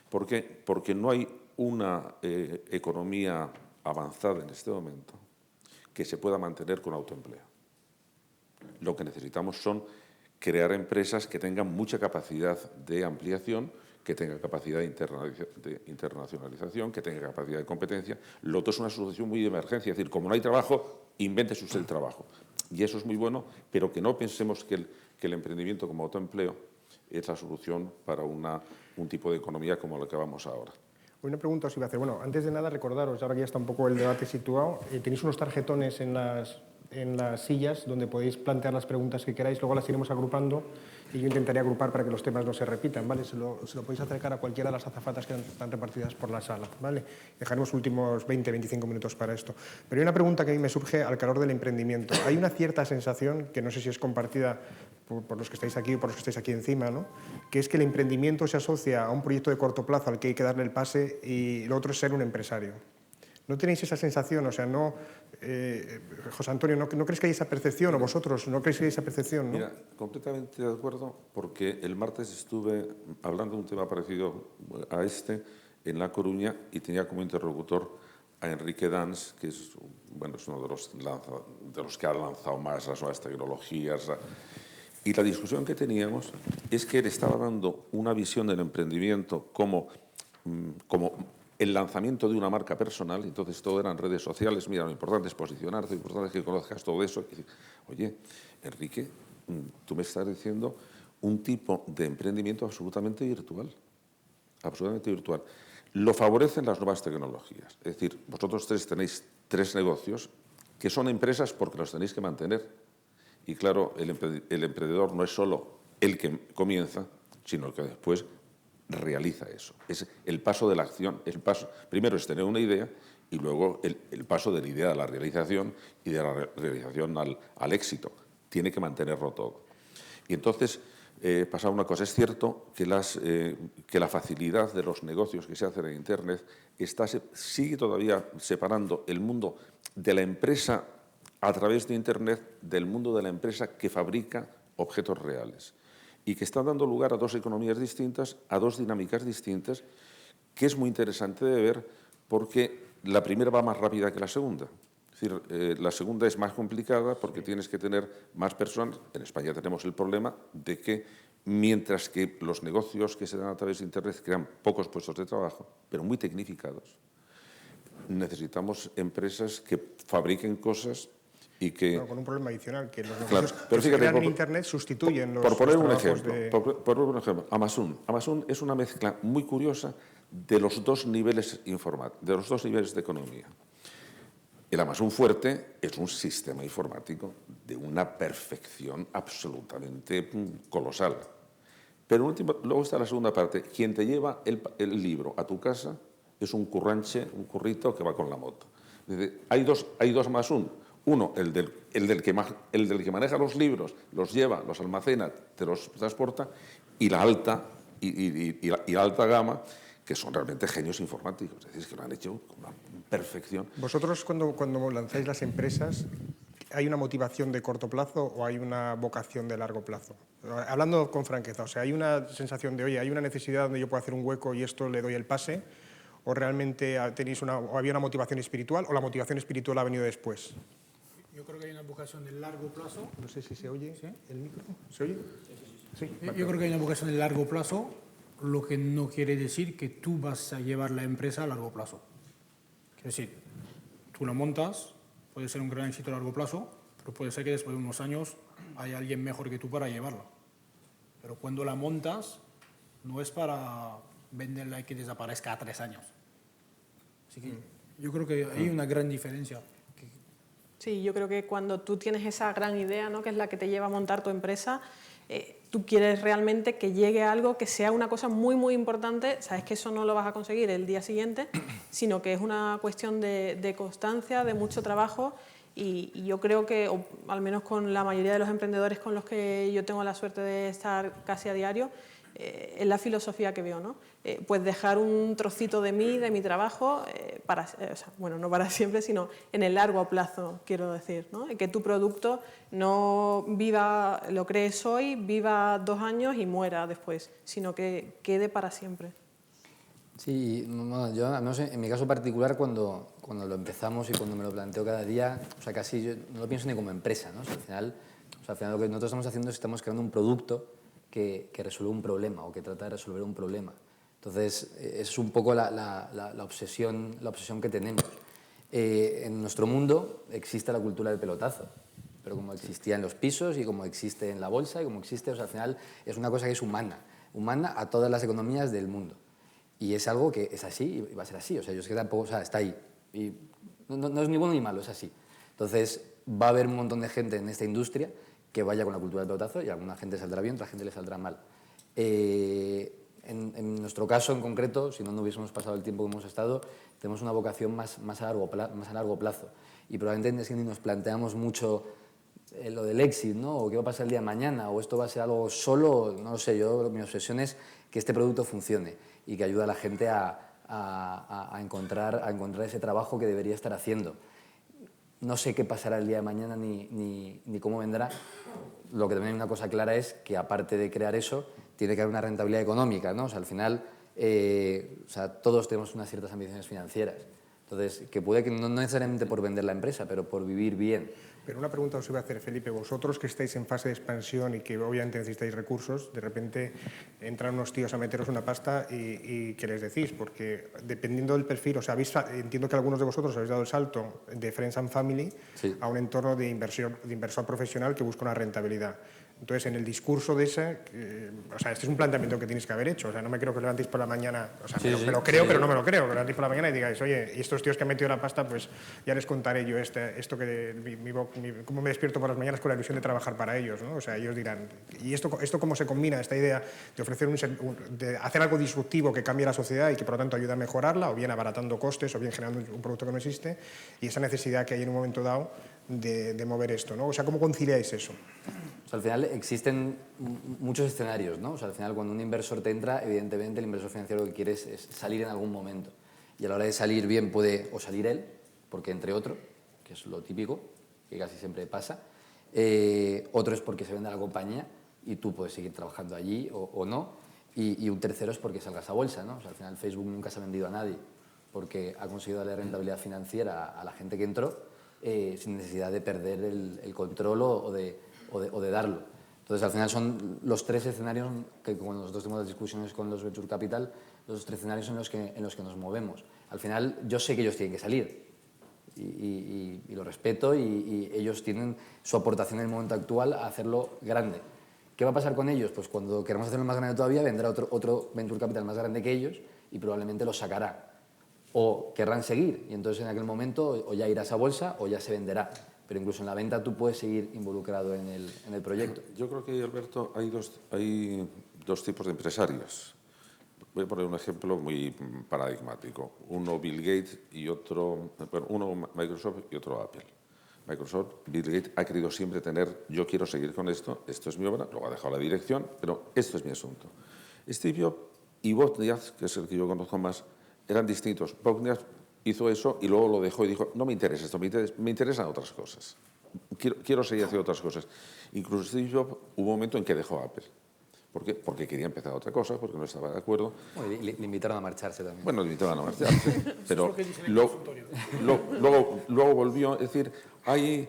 [SPEAKER 5] ¿Por qué? Porque no hay una economía avanzada en este momento que se pueda mantener con autoempleo. Lo que necesitamos son crear empresas que tengan mucha capacidad de ampliación, que tengan capacidad de internacionalización, que tengan capacidad de competencia. Lo otro es una solución muy de emergencia, es decir, como no hay trabajo, invéntese usted el trabajo. Y eso es muy bueno, pero que no pensemos que el emprendimiento como autoempleo es la solución para un tipo de economía como la que vamos ahora.
[SPEAKER 1] Una pregunta os iba a hacer. Bueno, antes de nada, recordaros, ahora que ya está un poco el debate situado, tenéis unos tarjetones en las sillas donde podéis plantear las preguntas que queráis, luego las iremos agrupando y yo intentaré agrupar para que los temas no se repitan, ¿vale? Se lo podéis acercar a cualquiera de las azafatas que están repartidas por la sala, ¿vale? Dejaremos los últimos 20-25 minutos para esto. Pero hay una pregunta que a mí me surge al calor del emprendimiento. Hay una cierta sensación, que no sé si es compartida por los que estáis aquí o por los que estáis aquí encima, ¿no? Que es que el emprendimiento se asocia a un proyecto de corto plazo al que hay que darle el pase y lo otro es ser un empresario. ¿No tenéis esa sensación? O sea, no, José Antonio, ¿no crees que hay esa percepción? O vosotros, ¿no creéis que hay esa percepción? ¿No?
[SPEAKER 5] Mira, completamente de acuerdo, porque el martes estuve hablando de un tema parecido a este en La Coruña y tenía como interlocutor a Enrique Dans, que es, bueno, es uno de los que ha lanzado más las nuevas tecnologías. Y la discusión que teníamos es que él estaba dando una visión del emprendimiento como el lanzamiento de una marca personal, entonces todo eran redes sociales, mira, lo importante es posicionarte, lo importante es que conozcas todo eso. Y, oye, Enrique, tú me estás diciendo un tipo de emprendimiento absolutamente virtual, absolutamente virtual. Lo favorecen las nuevas tecnologías, es decir, vosotros tres tenéis 3 negocios que son empresas porque los tenéis que mantener. Y claro, el emprendedor no es solo el que comienza, sino el que después realiza eso. Es el paso de la acción. Primero es tener una idea y luego el paso de la idea a la realización y de la realización al éxito. Tiene que mantenerlo todo. Y entonces pasaba una cosa. Es cierto que la facilidad de los negocios que se hacen en Internet sigue todavía separando el mundo de la empresa a través de Internet del mundo de la empresa que fabrica objetos reales y que está dando lugar a 2 economías distintas, a 2 dinámicas distintas, que es muy interesante de ver porque la primera va más rápida que la segunda. Es decir, la segunda es más complicada porque tienes que tener más personas. En España tenemos el problema de que mientras que los negocios que se dan a través de Internet crean pocos puestos de trabajo, pero muy tecnificados, necesitamos empresas que fabriquen cosas y que...
[SPEAKER 1] No, con un problema adicional, que los
[SPEAKER 5] claro,
[SPEAKER 1] negocios
[SPEAKER 5] pero
[SPEAKER 1] que
[SPEAKER 5] fíjate,
[SPEAKER 1] se crean en Internet sustituyen los
[SPEAKER 5] por poner un
[SPEAKER 1] trabajos
[SPEAKER 5] ejemplo,
[SPEAKER 1] de...
[SPEAKER 5] por poner un ejemplo, Amazon. Amazon es una mezcla muy curiosa de los 2 niveles de los 2 niveles de economía. El Amazon fuerte es un sistema informático de una perfección absolutamente colosal. Pero luego está la segunda parte. Quien te lleva el libro a tu casa es un currito que va con la moto. Hay dos Amazon. Uno, el del que maneja los libros, los lleva, los almacena, te los transporta, y la alta gama, que son realmente genios informáticos, es decir, que lo han hecho con una perfección.
[SPEAKER 1] ¿Vosotros cuando lanzáis las empresas, hay una motivación de corto plazo o hay una vocación de largo plazo? Hablando con franqueza, o sea, ¿hay una sensación de, oye, hay una necesidad donde yo puedo hacer un hueco y esto le doy el pase? ¿O realmente había una motivación espiritual o la motivación espiritual ha venido después?
[SPEAKER 3] Yo creo que hay una vocación de largo plazo.
[SPEAKER 1] No sé si se oye.
[SPEAKER 3] ¿Sí?
[SPEAKER 1] ¿El micro? ¿Se oye? Sí.
[SPEAKER 3] Yo creo que hay una vocación de largo plazo, lo que no quiere decir que tú vas a llevar la empresa a largo plazo. Quiero decir, tú la montas, puede ser un gran éxito a largo plazo, pero puede ser que después de unos años haya alguien mejor que tú para llevarla. Pero cuando la montas, no es para venderla y que desaparezca a 3 años. Así que yo creo que hay una gran diferencia.
[SPEAKER 4] Sí, yo creo que cuando tú tienes esa gran idea, ¿no?, que es la que te lleva a montar tu empresa, tú quieres realmente que llegue a algo que sea una cosa muy, muy importante. Sabes que eso no lo vas a conseguir el día siguiente, sino que es una cuestión de constancia, de mucho trabajo. Y yo creo que, o al menos con la mayoría de los emprendedores con los que yo tengo la suerte de estar casi a diario, es la filosofía que veo, ¿no? Pues dejar un trocito de mí, de mi trabajo, bueno, no para siempre, sino en el largo plazo, quiero decir, ¿no? Que tu producto no viva, lo crees hoy, viva 2 años y muera después, sino que quede para siempre.
[SPEAKER 2] Sí, bueno, yo, no sé, en mi caso particular, cuando lo empezamos y cuando me lo planteo cada día, o sea, casi yo no lo pienso ni como empresa, ¿no? O sea, al final lo que nosotros estamos haciendo es estamos creando un producto que resuelve un problema o que trata de resolver un problema. Entonces, es un poco la obsesión que tenemos. En nuestro mundo existe la cultura del pelotazo, pero como existía en los pisos y como existe en la bolsa y como existe, o sea, al final es una cosa que es humana a todas las economías del mundo. Y es algo que es así y va a ser así. O sea, yo es que tampoco, o sea, está ahí. Y no es ni bueno ni malo, es así. Entonces, va a haber un montón de gente en esta industria que vaya con la cultura del pelotazo y a alguna gente saldrá bien, a otra gente le saldrá mal. En nuestro caso en concreto, si no hubiésemos pasado el tiempo que hemos estado, tenemos una vocación más a largo plazo. Y probablemente es que ni nos planteamos mucho lo del éxito, ¿no? O qué va a pasar el día de mañana, o esto va a ser algo solo, no lo sé. Mi obsesión es que este producto funcione y que ayude a la gente a encontrar ese trabajo que debería estar haciendo. No sé qué pasará el día de mañana ni cómo vendrá. Lo que también hay una cosa clara es que, aparte de crear eso, tiene que haber una rentabilidad económica, ¿no? O sea, al final, o sea, todos tenemos unas ciertas ambiciones financieras. Entonces, que puede que no necesariamente por vender la empresa, pero por vivir bien.
[SPEAKER 1] Pero una pregunta os iba a hacer, Felipe. Vosotros que estáis en fase de expansión y que obviamente necesitáis recursos, de repente entran unos tíos a meteros una pasta y ¿qué les decís? Porque dependiendo del perfil, o sea, entiendo que algunos de vosotros habéis dado el salto de Friends and Family
[SPEAKER 2] Sí.
[SPEAKER 1] a un entorno de inversor profesional que busca una rentabilidad. Entonces, en el discurso de ese, o sea, este es un planteamiento que tenéis que haber hecho. O sea, no me creo que os levantéis por la mañana, o sea, me lo creo, pero no me lo creo. Que os levantéis por la mañana y digáis, oye, y estos tíos que han metido la pasta, pues ya les contaré yo esto que cómo me despierto por las mañanas con la ilusión de trabajar para ellos, ¿no? O sea, ellos dirán, ¿y esto cómo se combina, esta idea de ofrecer de hacer algo disruptivo que cambie la sociedad y que por lo tanto ayude a mejorarla, o bien abaratando costes, o bien generando un producto que no existe, y esa necesidad que hay en un momento dado de mover esto, ¿no? O sea, ¿cómo conciliáis eso?
[SPEAKER 2] O sea, al final existen muchos escenarios, ¿no? O sea, al final cuando un inversor te entra, evidentemente el inversor financiero lo que quiere es salir en algún momento. Y a la hora de salir bien puede o salir él, porque entre otro, que es lo típico, que casi siempre pasa. Otro es porque se vende la compañía y tú puedes seguir trabajando allí o no. Y un tercero es porque salgas a bolsa, ¿no? O sea, al final Facebook nunca se ha vendido a nadie porque ha conseguido darle rentabilidad financiera a la gente que entró sin necesidad de perder el control o de darlo. Entonces, al final son los tres escenarios que cuando nosotros tenemos las discusiones con los Venture Capital, los tres escenarios en los que nos movemos. Al final, yo sé que ellos tienen que salir y lo respeto y ellos tienen su aportación en el momento actual a hacerlo grande. ¿Qué va a pasar con ellos? Pues cuando queramos hacerlo más grande todavía, vendrá otro Venture Capital más grande que ellos y probablemente los sacará. O querrán seguir y entonces en aquel momento o ya irás a bolsa o ya se venderá. Pero incluso en la venta tú puedes seguir involucrado en el proyecto.
[SPEAKER 5] Yo creo que, Alberto, hay dos tipos de empresarios. Voy a poner un ejemplo muy paradigmático. Uno Bill Gates y otro, bueno, uno Microsoft y otro Apple. Microsoft, Bill Gates ha querido siempre tener, yo quiero seguir con esto es mi obra, luego ha dejado la dirección, pero esto es mi asunto. Steve Jobs y Wozniak, que es el que yo conozco más, eran distintos. Wozniak hizo eso y luego lo dejó y dijo, no me interesa esto, me interesan otras cosas. Quiero seguir haciendo otras cosas. Incluso Steve Jobs hubo un momento en que dejó Apple. ¿Por qué? Porque quería empezar otra cosa, porque no estaba de acuerdo.
[SPEAKER 2] Bueno, le invitaron a marcharse también.
[SPEAKER 5] Bueno, le invitaban a marcharse, pero luego volvió. Es decir, hay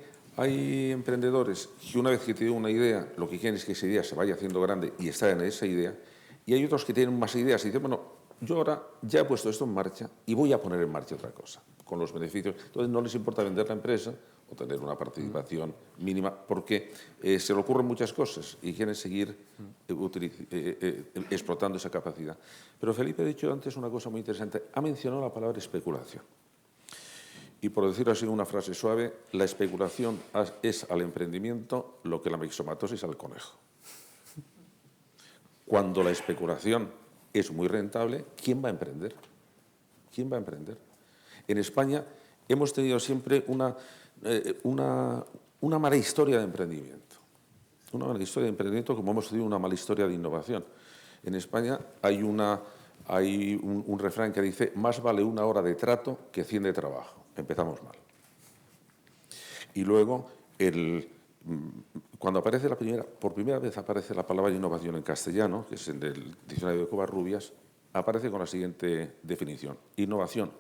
[SPEAKER 5] emprendedores que una vez que tienen una idea, lo que quieren es que esa idea se vaya haciendo grande y estar en esa idea. Y hay otros que tienen más ideas y dicen, bueno, yo ahora ya he puesto esto en marcha y voy a poner en marcha otra cosa, con los beneficios. Entonces no les importa vender la empresa o tener una participación mínima, porque se le ocurren muchas cosas y quieren seguir explotando esa capacidad. Pero Felipe ha dicho antes una cosa muy interesante. Ha mencionado la palabra especulación. Y por decirlo así, una frase suave, la especulación es al emprendimiento lo que la mixomatosis al conejo. Cuando la especulación es muy rentable, ¿quién va a emprender? ¿Quién va a emprender? En España hemos tenido siempre una mala historia de emprendimiento. Una mala historia de emprendimiento, como hemos tenido una mala historia de innovación. En España hay un refrán que dice, más vale una hora de trato que 100 de trabajo. Empezamos mal. Y luego, cuando aparece por primera vez aparece la palabra innovación en castellano, que es en el diccionario de Covarrubias, aparece con la siguiente definición. Innovación,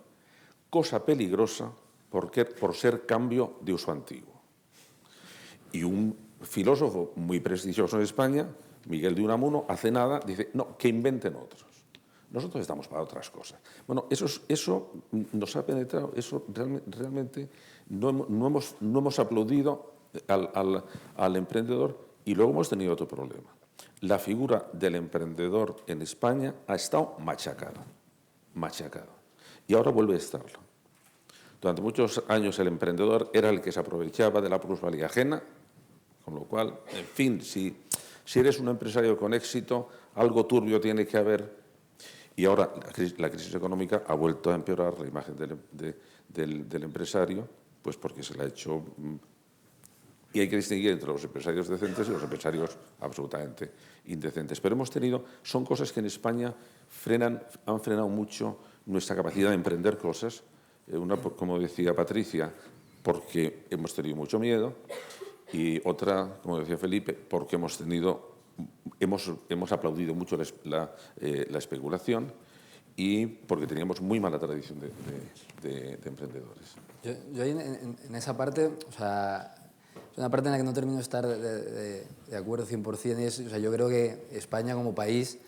[SPEAKER 5] cosa peligrosa por ser cambio de uso antiguo. Y un filósofo muy prestigioso en España, Miguel de Unamuno, hace nada, dice, no, que inventen otros. Nosotros estamos para otras cosas. Bueno, eso nos ha penetrado, eso realmente no hemos aplaudido al emprendedor, y luego hemos tenido otro problema. La figura del emprendedor en España ha estado machacada. Y ahora vuelve a estarlo. Durante muchos años el emprendedor era el que se aprovechaba de la plusvalía ajena, con lo cual, en fin, si eres un empresario con éxito, algo turbio tiene que haber. Y ahora la crisis económica ha vuelto a empeorar la imagen del empresario, pues porque se le ha hecho. Y hay que distinguir entre los empresarios decentes y los empresarios absolutamente indecentes. Pero son cosas que en España han frenado mucho nuestra capacidad de emprender cosas. Una, como decía Patricia, porque hemos tenido mucho miedo, y otra, como decía Felipe, porque hemos aplaudido mucho la especulación, y porque teníamos muy mala tradición de emprendedores.
[SPEAKER 2] Yo ahí en esa parte, o sea, es una parte en la que no termino de estar de acuerdo 100%, y o sea, yo creo que España como país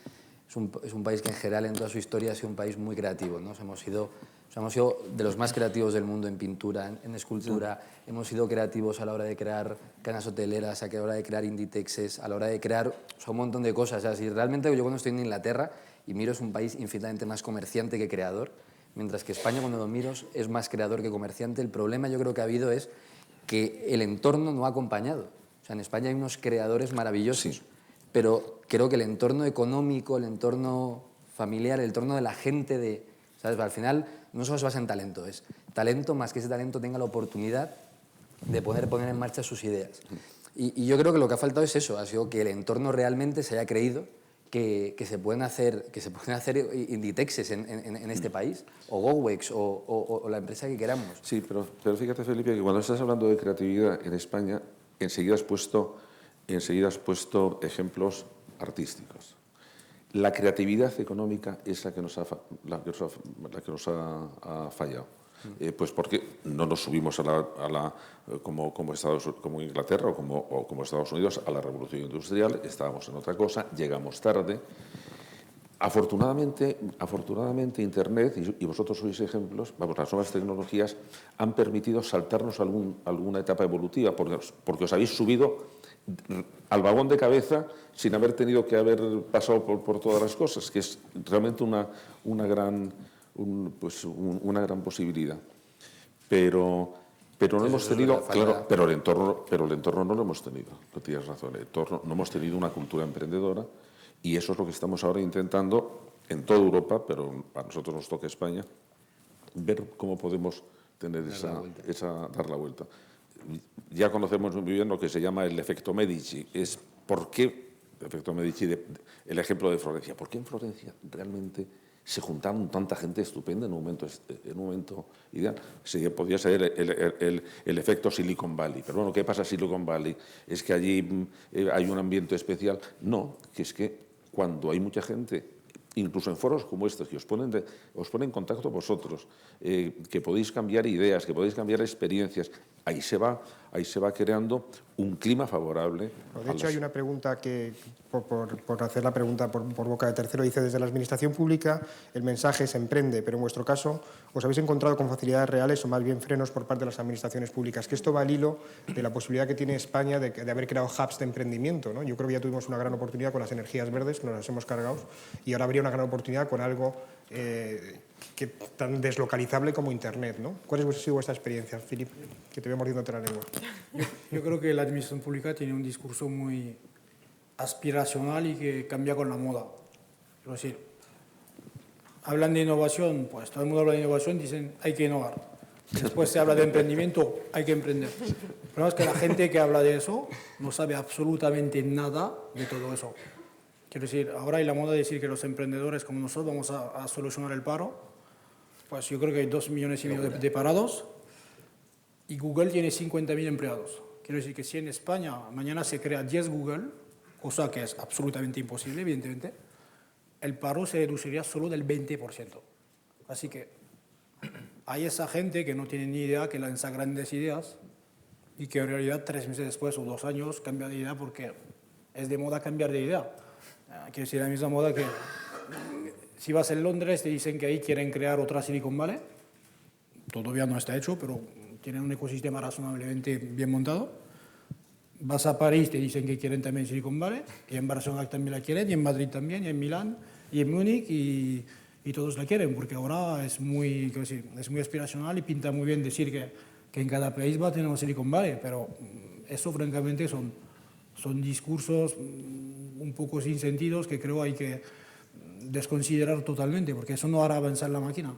[SPEAKER 2] es un país que en general en toda su historia ha sido un país muy creativo, ¿no? O sea, hemos sido de los más creativos del mundo en pintura, en escultura, hemos sido creativos a la hora de crear cadenas hoteleras, a la hora de crear Inditexes, a la hora de crear, o sea, un montón de cosas. O sea, si realmente yo cuando estoy en Inglaterra y miro, es un país infinitamente más comerciante que creador, mientras que España cuando lo miro es más creador que comerciante. El problema yo creo que ha habido es que el entorno no ha acompañado. O sea, en España hay unos creadores maravillosos, pero creo que el entorno económico, el entorno familiar, el entorno de la gente, ¿sabes? Al final no solo se basa en talento, es talento más que ese talento tenga la oportunidad de poder poner en marcha sus ideas. Y yo creo que lo que ha faltado es eso, ha sido que el entorno realmente se haya creído que se pueden hacer Inditexes en este país, o GoWex, o la empresa que queramos.
[SPEAKER 5] Sí, pero fíjate, Felipe, que cuando estás hablando de creatividad en España, enseguida has puesto ejemplos artísticos. La creatividad económica es la que nos ha fallado. Pues porque no nos subimos como Inglaterra o como Estados Unidos a la revolución industrial, estábamos en otra cosa, llegamos tarde. Afortunadamente Internet, y vosotros sois ejemplos, las nuevas tecnologías han permitido saltarnos alguna etapa evolutiva, porque os habéis subido al vagón de cabeza sin haber tenido que haber pasado por todas las cosas, que es realmente una gran posibilidad. Pero no hemos tenido, claro, pero el entorno no lo hemos tenido. No tienes razón, no hemos tenido una cultura emprendedora, y eso es lo que estamos ahora intentando en toda Europa, pero a nosotros nos toca España, ver cómo podemos tener dar la vuelta. Ya conocemos muy bien lo que se llama el efecto Medici. Es por qué el efecto Medici, el ejemplo de Florencia. ¿Por qué en Florencia realmente se juntaron tanta gente estupenda en un momento ideal? Podría ser el efecto Silicon Valley. Pero bueno, ¿qué pasa en Silicon Valley? ¿Es que allí hay un ambiente especial? No, que es que cuando hay mucha gente, incluso en foros como estos, que os ponen en contacto vosotros, que podéis cambiar ideas, que podéis cambiar experiencias, ahí se va creando un clima favorable.
[SPEAKER 1] De hecho, hay una pregunta que, por hacer la pregunta por boca de tercero, dice: desde la administración pública el mensaje se emprende, pero en vuestro caso, ¿os habéis encontrado con facilidades reales o más bien frenos por parte de las administraciones públicas? Que esto va al hilo de la posibilidad que tiene España de haber creado hubs de emprendimiento, ¿no? Yo creo que ya tuvimos una gran oportunidad con las energías verdes, que nos las hemos cargado, y ahora habría una gran oportunidad con algo tan deslocalizable como Internet, ¿no? ¿Cuál ha sido vuestra experiencia, Filip? Que te veo mordiéndote la lengua.
[SPEAKER 3] Yo creo que la administración pública tiene un discurso muy aspiracional y que cambia con la moda. Es decir, hablan de innovación, pues todo el mundo habla de innovación, dicen hay que innovar. Después se habla de emprendimiento, hay que emprender. El problema es que la gente que habla de eso no sabe absolutamente nada de todo eso. Quiero decir, ahora hay la moda de decir que los emprendedores como nosotros vamos a solucionar el paro. Pues yo creo que hay 2,5 millones de parados y Google tiene 50.000 empleados. Quiero decir que si en España mañana se crea 10 Google, cosa que es absolutamente imposible, evidentemente, el paro se reduciría solo del 20%. Así que hay esa gente que no tiene ni idea, que lanza grandes ideas y que en realidad 3 meses después o 2 años cambia de idea porque es de moda cambiar de idea. Quiero decir, la misma moda que si vas en Londres te dicen que ahí quieren crear otra Silicon Valley. Todavía no está hecho, pero tienen un ecosistema razonablemente bien montado. Vas a París, te dicen que quieren también Silicon Valley, y en Barcelona también la quieren, y en Madrid también, y en Milán, y en Múnich, y todos la quieren, porque ahora es muy aspiracional y pinta muy bien decir que en cada país va a tener una Silicon Valley, pero eso francamente son discursos un poco sin sentidos que creo hay que desconsiderar totalmente, porque eso no hará avanzar la máquina.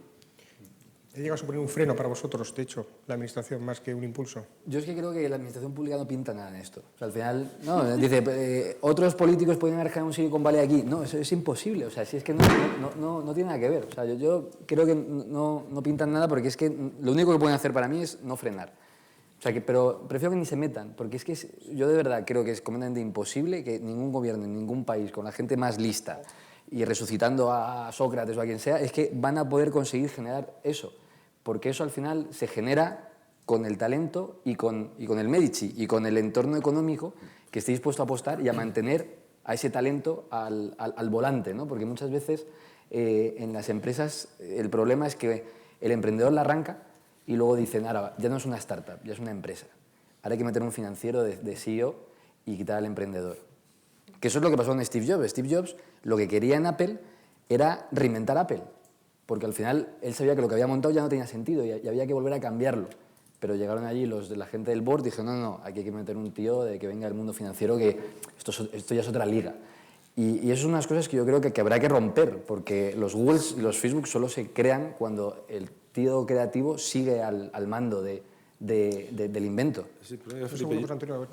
[SPEAKER 1] ¿Llega a suponer un freno para vosotros, de hecho, la administración, más que un impulso?
[SPEAKER 2] Yo es que creo que la administración pública no pinta nada en esto. O sea, al final, no, dice, otros políticos pueden haber generado un Silicon Valley aquí. No, eso es imposible. O sea, si es que no tiene nada que ver. O sea, yo creo que no pintan nada porque es que lo único que pueden hacer para mí es no frenar. O sea, pero prefiero que ni se metan, porque es que yo de verdad creo que es completamente imposible que ningún gobierno en ningún país, con la gente más lista y resucitando a Sócrates o a quien sea, es que van a poder conseguir generar eso. Porque eso al final se genera con el talento y con el Medici y con el entorno económico que esté dispuesto a apostar y a mantener a ese talento al volante, ¿no? Porque muchas veces en las empresas el problema es que el emprendedor la arranca y luego dicen, ahora ya no es una startup, ya es una empresa. Ahora hay que meter un financiero de CEO y quitar al emprendedor. Que eso es lo que pasó con Steve Jobs. Steve Jobs lo que quería en Apple era reinventar Apple. Porque al final él sabía que lo que había montado ya no tenía sentido y había que volver a cambiarlo. Pero llegaron allí los de la gente del board y dijeron, no, aquí hay que meter un tío de que venga del mundo financiero, que esto ya es otra liga. Y eso son unas cosas que yo creo que habrá que romper, porque los Googles y los Facebook solo se crean cuando el tío creativo sigue al mando del invento.
[SPEAKER 5] Sí,
[SPEAKER 1] Un segundo, Antonio, a ver,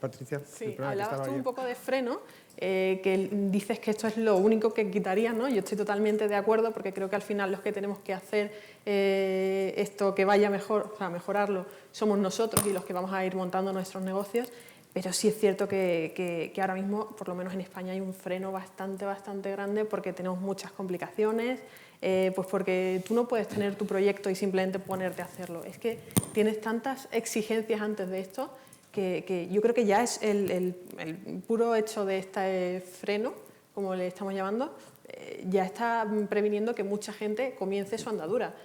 [SPEAKER 1] Patricia.
[SPEAKER 4] Sí, hablabas tú un poco de freno, que dices que esto es lo único que quitarías, ¿no? Yo estoy totalmente de acuerdo porque creo que al final los que tenemos que hacer esto que vaya mejor, o sea, mejorarlo, somos nosotros y los que vamos a ir montando nuestros negocios, pero sí es cierto que ahora mismo, por lo menos en España, hay un freno bastante grande porque tenemos muchas complicaciones, pues porque tú no puedes tener tu proyecto y simplemente ponerte a hacerlo. Es que tienes tantas exigencias antes de esto que yo creo que ya es el puro hecho de este freno, como le estamos llamando, ya está previniendo que mucha gente comience su andadura.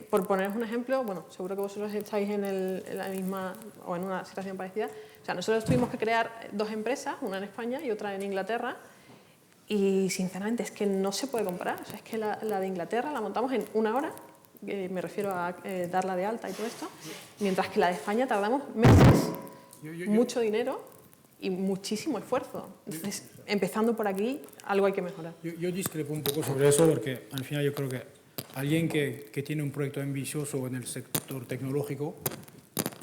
[SPEAKER 4] Por poneros un ejemplo, bueno, seguro que vosotros estáis en la misma o en una situación parecida. O sea, nosotros tuvimos que crear 2 empresas, una en España y otra en Inglaterra, y sinceramente es que no se puede comparar. O sea, es que la de Inglaterra la montamos en 1 hora, me refiero a darla de alta y todo esto, mientras que la de España tardamos meses, mucho dinero y muchísimo esfuerzo. Entonces, empezando por aquí, algo hay que mejorar.
[SPEAKER 3] Yo discrepo un poco sobre eso porque al final yo creo que alguien que tiene un proyecto ambicioso en el sector tecnológico,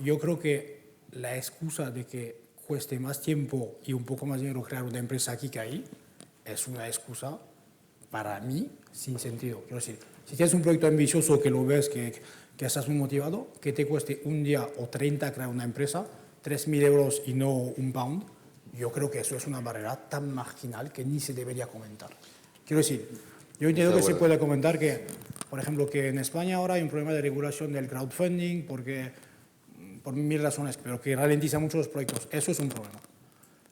[SPEAKER 3] yo creo que la excusa de que cueste más tiempo y un poco más dinero crear una empresa aquí que ahí es una excusa para mí sin sentido. Quiero decir, si tienes un proyecto ambicioso que lo ves, que estás muy motivado, que te cueste un día o 30 crear una empresa, 3.000 euros y no un pound, yo creo que eso es una barrera tan marginal que ni se debería comentar. Quiero decir, yo entiendo que se puede comentar que, por ejemplo, que en España ahora hay un problema de regulación del crowdfunding porque, por 1000 razones, pero que ralentiza mucho los proyectos. Eso es un problema.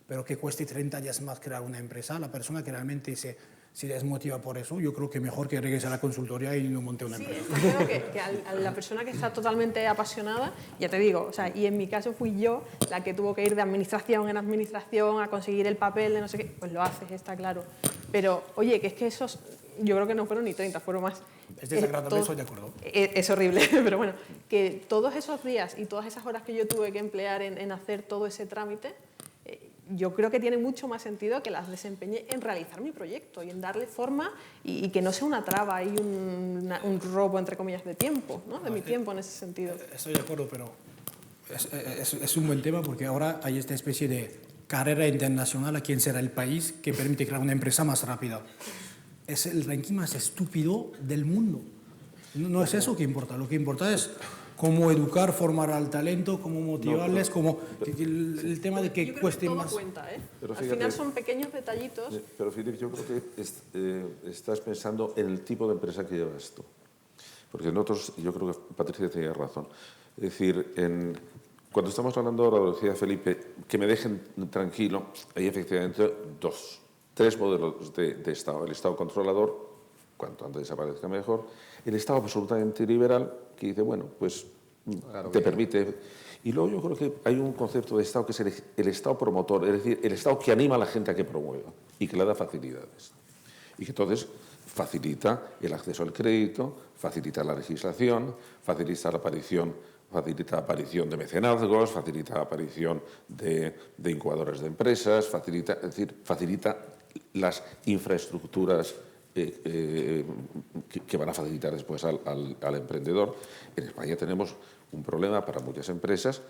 [SPEAKER 3] Pero que cueste 30 días más crear una empresa, la persona que realmente se desmotiva por eso, yo creo que mejor que regrese a la consultoría y no monte una empresa.
[SPEAKER 4] Sí, está claro que a la persona que está totalmente apasionada, ya te digo, o sea, y en mi caso fui yo la que tuvo que ir de administración en administración a conseguir el papel de no sé qué, pues lo haces, está claro. Pero, oye, que es que esos, yo creo que no fueron ni 30, fueron más.
[SPEAKER 3] Es desagradable, estoy de acuerdo.
[SPEAKER 4] Es horrible, pero bueno, que todos esos días y todas esas horas que yo tuve que emplear en hacer todo ese trámite, yo creo que tiene mucho más sentido que las desempeñe en realizar mi proyecto y en darle forma y que no sea una traba y un robo, entre comillas, de tiempo, ¿no? De mi tiempo en ese sentido.
[SPEAKER 3] Estoy de acuerdo, pero es un buen tema porque ahora hay esta especie de carrera internacional a quién será el país que permite crear una empresa más rápida. Es el ranking más estúpido del mundo. No es eso que importa. Lo que importa es cómo educar, formar al talento, cómo motivarles, el tema de que
[SPEAKER 4] yo creo
[SPEAKER 3] cueste
[SPEAKER 4] todo
[SPEAKER 3] más.
[SPEAKER 4] cuenta, ¿eh?
[SPEAKER 5] Pero
[SPEAKER 4] Al
[SPEAKER 5] fíjate,
[SPEAKER 4] final son pequeños detallitos.
[SPEAKER 5] Pero Filip, yo creo que estás pensando en el tipo de empresa que llevas tú. Porque nosotros, yo creo que Patricia tenía razón. Es decir, cuando estamos hablando ahora de lo que decía Felipe, que me dejen tranquilo, hay efectivamente tres modelos de Estado. El Estado controlador, cuanto antes desaparezca mejor. El Estado absolutamente liberal, que dice, bueno, pues claro, te permite. Y luego yo creo que hay un concepto de Estado que es el Estado promotor, es decir, el Estado que anima a la gente a que promueva y que le da facilidades. Y que entonces facilita el acceso al crédito, facilita la legislación, facilita la aparición de mecenazgos, facilita la aparición de incubadoras de empresas, facilita las infraestructuras que van a facilitar después al emprendedor. En España tenemos un problema para muchas empresas,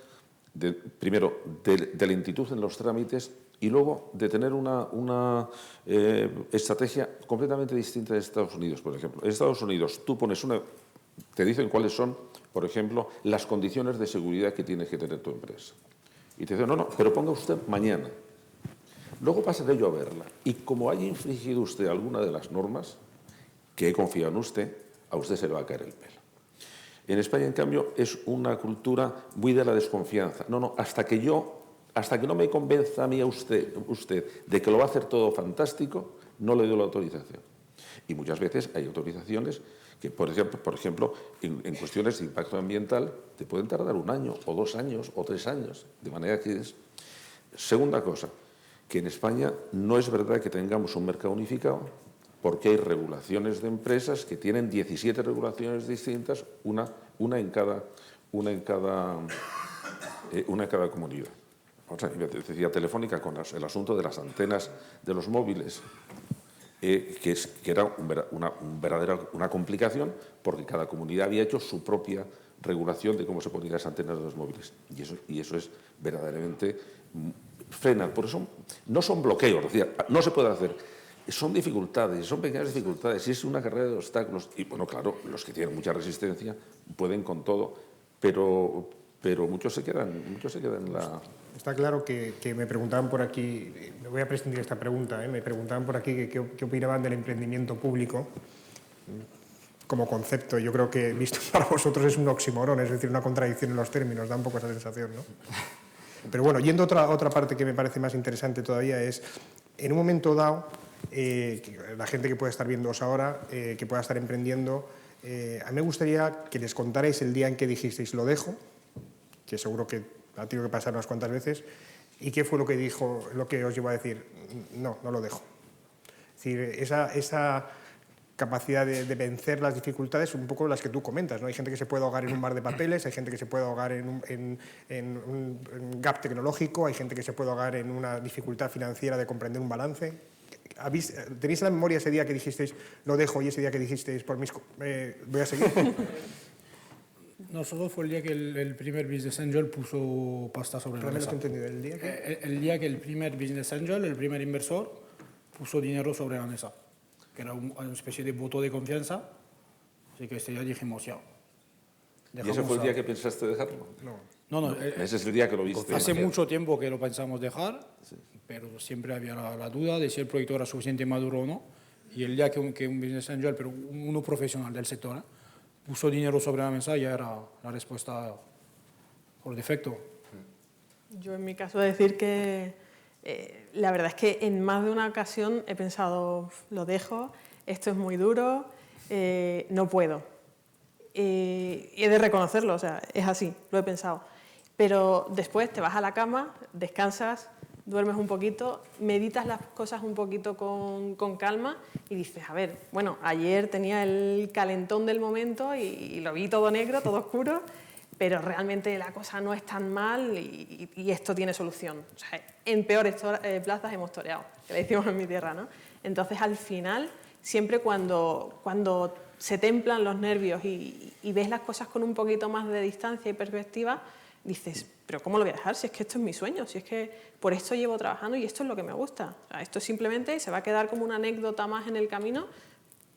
[SPEAKER 5] primero, de lentitud en los trámites y luego de tener una estrategia completamente distinta de Estados Unidos, por ejemplo. En Estados Unidos tú pones te dicen cuáles son, por ejemplo, las condiciones de seguridad que tienes que tener tu empresa. Y te dicen, no, pero ponga usted mañana. Luego pasaré yo a verla. Y como haya infringido usted alguna de las normas que he confiado en usted, a usted se le va a caer el pelo. En España, en cambio, es una cultura muy de la desconfianza. No, hasta que no me convenza a mí usted de que lo va a hacer todo fantástico, no le doy la autorización. Y muchas veces hay autorizaciones que, por ejemplo, en cuestiones de impacto ambiental, te pueden tardar 1 año, o 2 años, o 3 años. De manera que es... Segunda cosa, que en España no es verdad que tengamos un mercado unificado, porque hay regulaciones de empresas que tienen 17 regulaciones distintas, una en cada comunidad. O sea, decía Telefónica con el asunto de las antenas de los móviles, que era una complicación, porque cada comunidad había hecho su propia regulación de cómo se ponían las antenas de los móviles. Y eso es verdaderamente... frena. Por eso no son bloqueos, es decir, no se puede hacer. Son dificultades, son pequeñas dificultades, y es una carrera de obstáculos. Y bueno, claro, los que tienen mucha resistencia pueden con todo, pero muchos se quedan en la...
[SPEAKER 1] Está claro que me preguntaban por aquí, me voy a prescindir esta pregunta, me preguntaban por aquí qué opinaban del emprendimiento público como concepto. Yo creo que visto para vosotros es un oxímoron, es decir, una contradicción en los términos, da un poco esa sensación, ¿no? Pero bueno, yendo a otra parte que me parece más interesante todavía es, en un momento dado, la gente que pueda estar viéndoos ahora, que pueda estar emprendiendo, a mí me gustaría que les contarais el día en que dijisteis lo dejo, que seguro que ha tenido que pasar unas cuantas veces, y qué fue lo que os llevó a decir, no lo dejo. Es decir, esa capacidad de vencer las dificultades, un poco las que tú comentas, ¿no? Hay gente que se puede ahogar en un mar de papeles, hay gente que se puede ahogar en un gap tecnológico, hay gente que se puede ahogar en una dificultad financiera de comprender un balance. ¿Tenéis en la memoria ese día que dijisteis lo dejo y ese día que dijisteis voy a seguir?
[SPEAKER 3] Nosotros fue el día que el primer Business Angel puso pasta sobre la mesa.
[SPEAKER 1] ¿Entendido? ¿El día que?
[SPEAKER 3] El día que el primer Business Angel, el primer inversor, puso dinero sobre la mesa, que era una especie de voto de confianza, así que este día dijimos ya.
[SPEAKER 5] ¿Y ese fue el día que pensaste dejarlo?
[SPEAKER 3] No.
[SPEAKER 5] Ese es el día que lo viste.
[SPEAKER 3] Hace mucho tiempo que lo pensamos dejar, sí, pero siempre había la duda de si el proyecto era suficiente maduro o no. Y el día que un Business Angel, pero uno profesional del sector, puso dinero sobre la mesa, ya era la respuesta por defecto.
[SPEAKER 4] Yo en mi caso decir que la verdad es que en más de una ocasión he pensado, lo dejo, esto es muy duro, no puedo. Y he de reconocerlo, o sea, es así, lo he pensado. Pero después te vas a la cama, descansas, duermes un poquito, meditas las cosas un poquito con calma y dices, a ver, bueno, ayer tenía el calentón del momento y lo vi todo negro, todo oscuro, pero realmente la cosa no es tan mal y esto tiene solución. O sea, en peores plazas hemos toreado, que le decimos en mi tierra, ¿no? Entonces, al final, siempre cuando se templan los nervios y ves las cosas con un poquito más de distancia y perspectiva, dices, pero ¿cómo lo voy a dejar? Si es que esto es mi sueño, si es que por esto llevo trabajando y esto es lo que me gusta. O sea, esto simplemente se va a quedar como una anécdota más en el camino,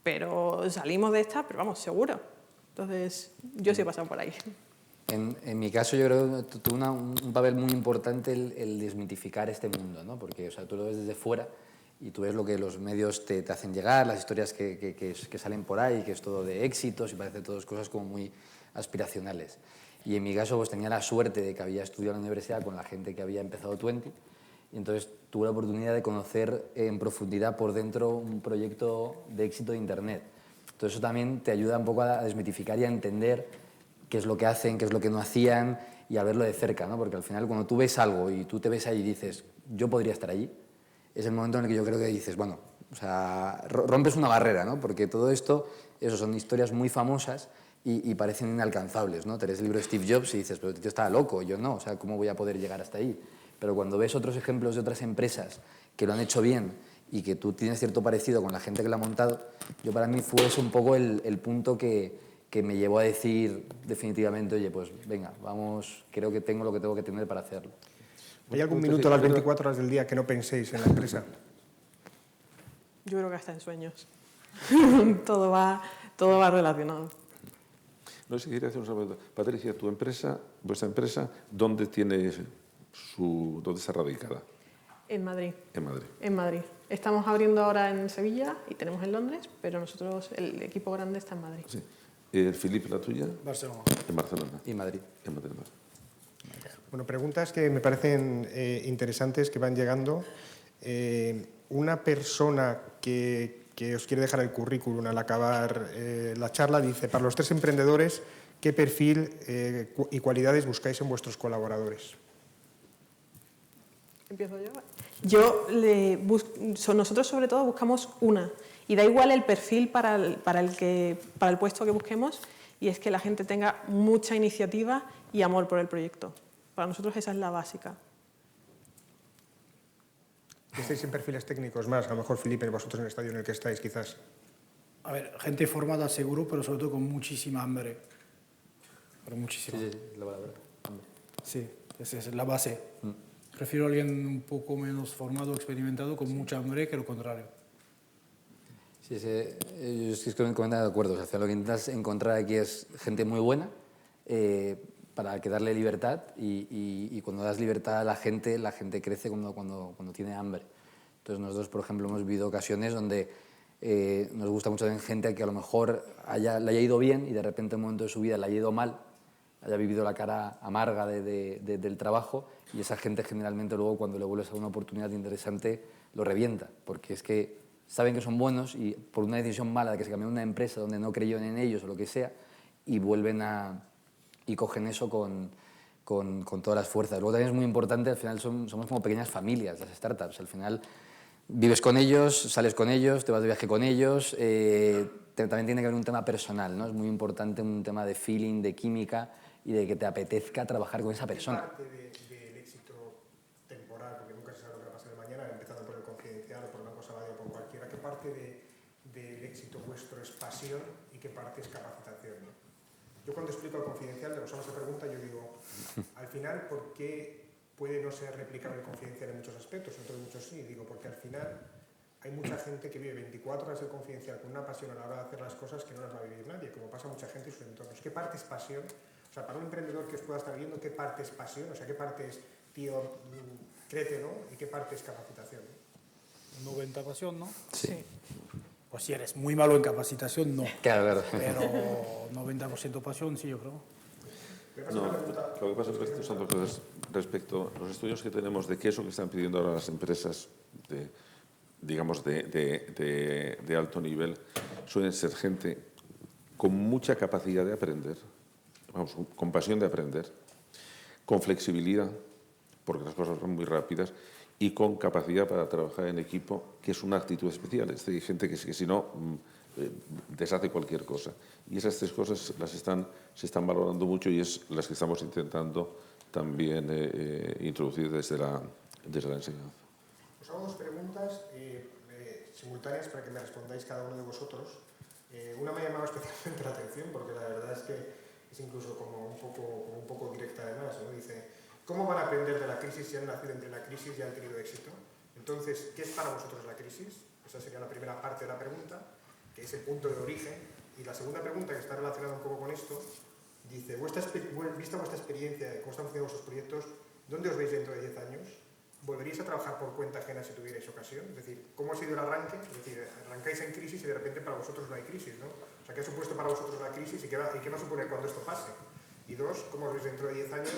[SPEAKER 4] pero salimos de esta, pero vamos, seguro. Entonces, yo sí he pasado por ahí.
[SPEAKER 2] En mi caso yo creo que tuvo un papel muy importante el desmitificar este mundo, ¿no? Porque o sea, tú lo ves desde fuera y tú ves lo que los medios te hacen llegar, las historias que salen por ahí, que es todo de éxitos y parece todas cosas como muy aspiracionales. Y en mi caso pues tenía la suerte de que había estudiado en la universidad con la gente que había empezado Twenty y entonces tuve la oportunidad de conocer en profundidad por dentro un proyecto de éxito de Internet. Entonces eso también te ayuda un poco a desmitificar y a entender qué es lo que hacen, qué es lo que no hacían y a verlo de cerca, ¿no? Porque al final cuando tú ves algo y tú te ves ahí y dices, yo podría estar allí, es el momento en el que yo creo que dices, bueno, o sea, rompes una barrera, ¿no? Porque todo esto, eso son historias muy famosas y parecen inalcanzables, ¿no? Te lees el libro de Steve Jobs y dices, pero el tío estaba loco, yo no, o sea, ¿cómo voy a poder llegar hasta ahí? Pero cuando ves otros ejemplos de otras empresas que lo han hecho bien y que tú tienes cierto parecido con la gente que lo ha montado, yo para mí fue eso un poco el punto que me llevó a decir definitivamente, oye, pues venga, vamos, creo que tengo lo que tengo que tener para hacerlo.
[SPEAKER 1] ¿Hay algún minuto a las 24 horas del día que no penséis en la empresa?
[SPEAKER 4] Yo creo que hasta en sueños. todo va relacionado.
[SPEAKER 5] No sé, quería hacer una pregunta. Patricia, tu empresa, vuestra empresa, ¿dónde está radicada?
[SPEAKER 4] En Madrid.
[SPEAKER 5] En Madrid.
[SPEAKER 4] En Madrid. Estamos abriendo ahora en Sevilla y tenemos en Londres, pero nosotros, el equipo grande está en Madrid.
[SPEAKER 5] Sí. Filipe, la tuya.
[SPEAKER 3] Barcelona.
[SPEAKER 5] En Barcelona.
[SPEAKER 2] Y Madrid.
[SPEAKER 5] En Madrid.
[SPEAKER 1] Bueno, preguntas que me parecen interesantes que van llegando. Una persona que os quiere dejar el currículum al acabar la charla dice, para los 3 emprendedores, ¿qué perfil y cualidades buscáis en vuestros colaboradores?
[SPEAKER 4] ¿Empiezo yo? Nosotros sobre todo buscamos una, y da igual el perfil para el puesto que busquemos, y es que la gente tenga mucha iniciativa y amor por el proyecto. Para nosotros esa es la básica.
[SPEAKER 1] ¿Estáis en perfiles técnicos más? A lo mejor, Filipe, vosotros en el estadio en el que estáis, quizás.
[SPEAKER 3] A ver, gente formada seguro, pero sobre todo con muchísima hambre. Pero muchísima.
[SPEAKER 2] Sí, la palabra.
[SPEAKER 3] Sí, esa es la base. Prefiero a alguien un poco menos formado, experimentado, con mucha hambre, que lo contrario.
[SPEAKER 2] Sí, yo estoy completamente de acuerdo. O sea, lo que intentas encontrar aquí es gente muy buena para que darle libertad y cuando das libertad a la gente crece cuando tiene hambre. Entonces nosotros, por ejemplo, hemos vivido ocasiones donde nos gusta mucho ver gente que a lo mejor le haya ido bien y de repente en un momento de su vida le haya ido mal, haya vivido la cara amarga del trabajo y esa gente generalmente luego cuando le vuelves a una oportunidad interesante lo revienta, porque es que saben que son buenos y por una decisión mala de que se cambió una empresa donde no creyeron en ellos o lo que sea y vuelven y cogen eso con todas las fuerzas. Luego también es muy importante, al final somos como pequeñas familias las startups, al final vives con ellos, sales con ellos, te vas de viaje con ellos, también tiene que haber un tema personal, ¿no? Es muy importante un tema de feeling, de química y de que te apetezca trabajar con esa persona.
[SPEAKER 1] ¿Qué parte del éxito temporal, porque nunca se sabe lo que va a pasar mañana, empezando por el confidencial o por una cosa varia o por cualquiera, qué parte del éxito vuestro es pasión y qué parte es capacitación, ¿no? Yo cuando explico el confidencial, de los hombres se pregunta, yo digo, al final, ¿por qué puede no ser replicable el confidencial en muchos aspectos? En otros muchos sí, digo, porque al final hay mucha gente que vive 24 horas el confidencial con una pasión a la hora de hacer las cosas que no las va a vivir nadie, como pasa mucha gente en sus entornos. ¿Qué parte es pasión? O sea, para un emprendedor que os pueda estar viendo, ¿qué parte es pasión? O sea, ¿qué parte es, tío, créete, ¿no? ¿Y qué parte es capacitación?
[SPEAKER 3] 90 pasión, ¿no?
[SPEAKER 2] Sí.
[SPEAKER 3] Pues si eres muy malo en capacitación, no.
[SPEAKER 2] Claro.
[SPEAKER 3] Pero 90% pasión, sí, yo creo.
[SPEAKER 5] No, lo que pasa es que son dos cosas respecto a los estudios que tenemos de qué es lo que están pidiendo ahora las empresas de alto nivel. Suelen ser gente con mucha capacidad de aprender, vamos, con pasión de aprender, con flexibilidad, porque las cosas son muy rápidas, y con capacidad para trabajar en equipo, que es una actitud especial. Hay gente que si no deshace cualquier cosa. Y esas 3 cosas se están valorando mucho y es las que estamos intentando también introducir desde la enseñanza.
[SPEAKER 1] Os hago 2 preguntas simultáneas para que me respondáis cada uno de vosotros. Una me ha llamado especialmente la atención porque la verdad es que es incluso como un poco directa además, ¿no? Dice, ¿cómo van a aprender de la crisis si han nacido entre la crisis y han tenido éxito? Entonces, ¿qué es para vosotros la crisis? Esa sería la primera parte de la pregunta, que es el punto de origen. Y la segunda pregunta, que está relacionada un poco con esto, Dice, vista vuestra experiencia y cómo están funcionando vuestros proyectos, ¿dónde os veis dentro de 10 años? ¿Volveríais a trabajar por cuenta ajena si tuvierais ocasión? Es decir, ¿cómo ha sido el arranque? Es decir, arrancáis en crisis y de repente para vosotros no hay crisis, ¿no? O sea, ¿qué ha supuesto para vosotros la crisis y qué va a suponer cuando esto pase? Y dos, ¿cómo os veis dentro de 10 años?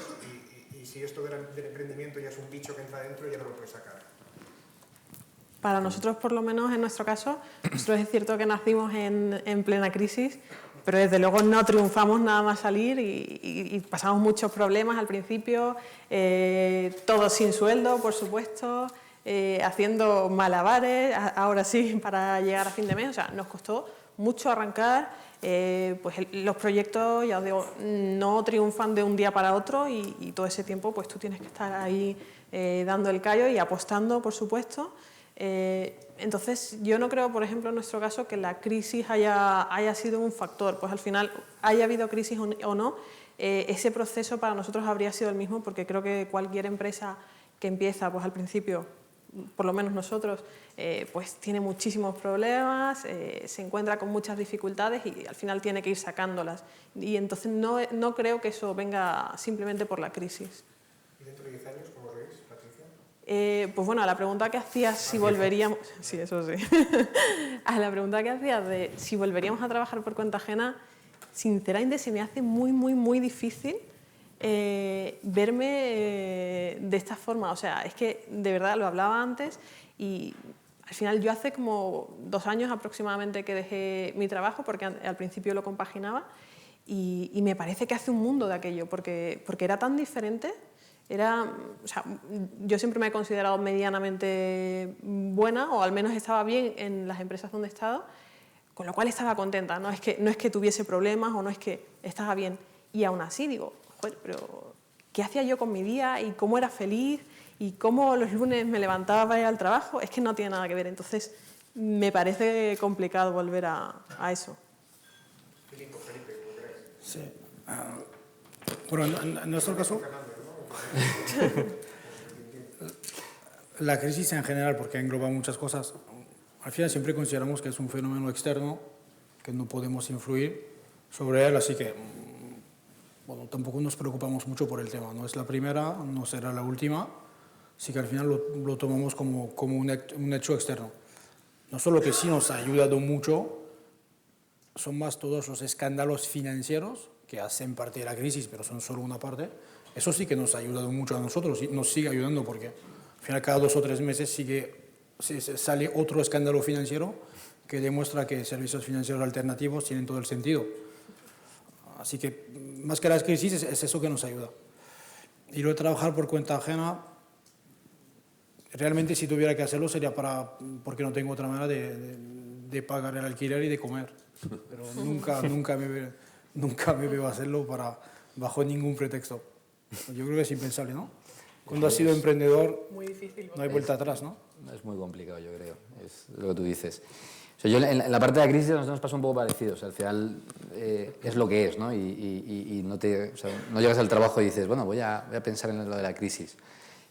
[SPEAKER 1] Y si esto del emprendimiento ya es un bicho que entra dentro, ya no lo puedes sacar.
[SPEAKER 4] Para nosotros, por lo menos en nuestro caso, nosotros es cierto que nacimos en plena crisis, pero desde luego no triunfamos nada más salir y pasamos muchos problemas al principio, todos sin sueldo, por supuesto, haciendo malabares, ahora sí, para llegar a fin de mes. O sea, nos costó mucho arrancar, pues los proyectos, ya os digo, no triunfan de un día para otro y todo ese tiempo pues tú tienes que estar ahí dando el callo y apostando, por supuesto. Entonces, yo no creo, por ejemplo, en nuestro caso, que la crisis haya sido un factor. Pues al final, haya habido crisis o no, ese proceso para nosotros habría sido el mismo, porque creo que cualquier empresa que empieza, pues al principio, por lo menos nosotros, pues tiene muchísimos problemas, se encuentra con muchas dificultades y al final tiene que ir sacándolas. Y entonces no creo que eso venga simplemente por la crisis.
[SPEAKER 1] ¿Y dentro de 10 años cómo os veis, Patricia?
[SPEAKER 4] Pues bueno, a la pregunta que hacías si volveríamos... Sí, eso sí. A la pregunta que hacías de si volveríamos a trabajar por cuenta ajena, sinceramente se me hace muy, muy, muy difícil verme de esta forma. O sea, es que de verdad lo hablaba antes y al final yo hace como 2 años aproximadamente que dejé mi trabajo porque al principio lo compaginaba y me parece que hace un mundo de aquello porque era tan diferente. O sea, yo siempre me he considerado medianamente buena o al menos estaba bien en las empresas donde he estado, con lo cual estaba contenta. No es que tuviese problemas o no es que estaba bien. Y aún así digo, joder, pero ¿qué hacía yo con mi día y cómo era feliz y cómo los lunes me levantaba para ir al trabajo? Es que no tiene nada que ver. Entonces me parece complicado volver a eso.
[SPEAKER 1] Felipe, ¿cómo crees?
[SPEAKER 3] Sí. Bueno, en nuestro caso, la crisis en general, porque engloba muchas cosas, al final siempre consideramos que es un fenómeno externo, que no podemos influir sobre él, así que bueno, tampoco nos preocupamos mucho por el tema. No es la primera, no será la última, así que al final lo tomamos como un hecho externo. No solo que sí nos ha ayudado mucho, son más todos los escándalos financieros que hacen parte de la crisis, pero son solo una parte. Eso sí que nos ha ayudado mucho a nosotros y nos sigue ayudando porque al final cada 2 o 3 meses sale otro escándalo financiero que demuestra que servicios financieros alternativos tienen todo el sentido. Así que más que las crisis es eso que nos ayuda. Y lo de trabajar por cuenta ajena, realmente si tuviera que hacerlo sería porque no tengo otra manera de pagar el alquiler y de comer. Pero nunca me veo hacerlo bajo ningún pretexto. Yo creo que es impensable, ¿no? Cuando has sido emprendedor,
[SPEAKER 4] Muy difícil,
[SPEAKER 3] no hay vuelta atrás, ¿no?
[SPEAKER 2] Es muy complicado, yo creo, es lo que tú dices. O sea, yo en la parte de la crisis nos pasa un poco parecido. O sea, al final es lo que es, ¿no? Y no llegas al trabajo y dices, bueno, voy a pensar en lo de la crisis.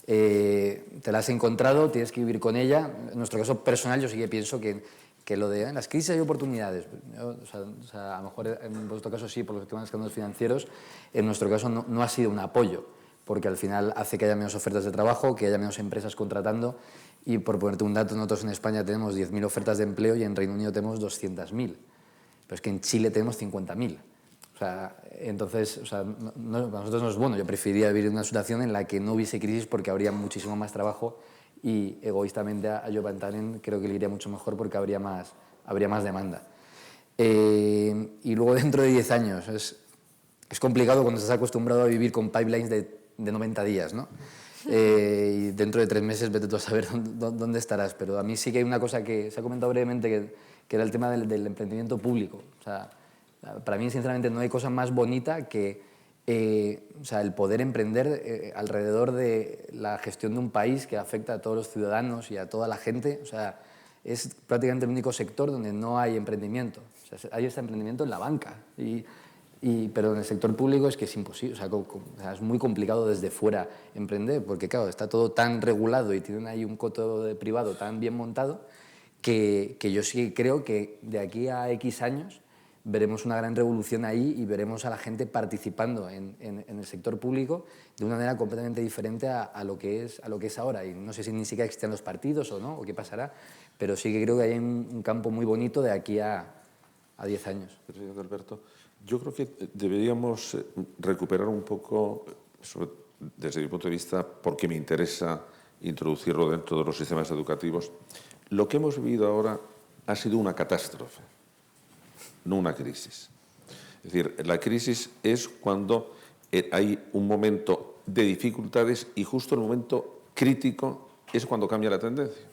[SPEAKER 2] Te la has encontrado, tienes que vivir con ella. En nuestro caso personal, yo sí que pienso que lo de las crisis hay oportunidades. O sea, a lo mejor en vuestro caso sí, por los temas de escándalos financieros, en nuestro caso no ha sido un apoyo, porque al final hace que haya menos ofertas de trabajo, que haya menos empresas contratando, y por ponerte un dato, nosotros en España tenemos 10.000 ofertas de empleo y en Reino Unido tenemos 200.000, pero es que en Chile tenemos 50.000. O sea, entonces, o sea, para nosotros no es bueno. Yo preferiría vivir en una situación en la que no hubiese crisis porque habría muchísimo más trabajo y egoístamente a Joe Pantalen creo que le iría mucho mejor porque habría más demanda. Y luego dentro de 10 años es complicado cuando estás acostumbrado a vivir con pipelines de 90 días, ¿no? Y dentro de 3 meses vete tú a saber dónde estarás. Pero a mí sí que hay una cosa que se ha comentado brevemente que era el tema del emprendimiento público. O sea, para mí, sinceramente, no hay cosa más bonita que o sea, el poder emprender alrededor de la gestión de un país que afecta a todos los ciudadanos y a toda la gente. O sea, es prácticamente el único sector donde no hay emprendimiento. O sea, hay este emprendimiento en la banca, pero en el sector público es que es imposible. O sea, es muy complicado desde fuera emprender, porque claro, está todo tan regulado y tienen ahí un coto de privado tan bien montado que yo sí creo que de aquí a X años veremos una gran revolución ahí y veremos a la gente participando en el sector público de una manera completamente diferente a lo que es ahora. Y no sé si ni siquiera existirán los partidos o no, o qué pasará, pero sí que creo que hay un campo muy bonito de aquí a 10 años.
[SPEAKER 5] Presidente Alberto, yo creo que deberíamos recuperar un poco, desde mi punto de vista, porque me interesa introducirlo dentro de los sistemas educativos. Lo que hemos vivido ahora ha sido una catástrofe, no una crisis. Es decir, la crisis es cuando hay un momento de dificultades y justo el momento crítico es cuando cambia la tendencia.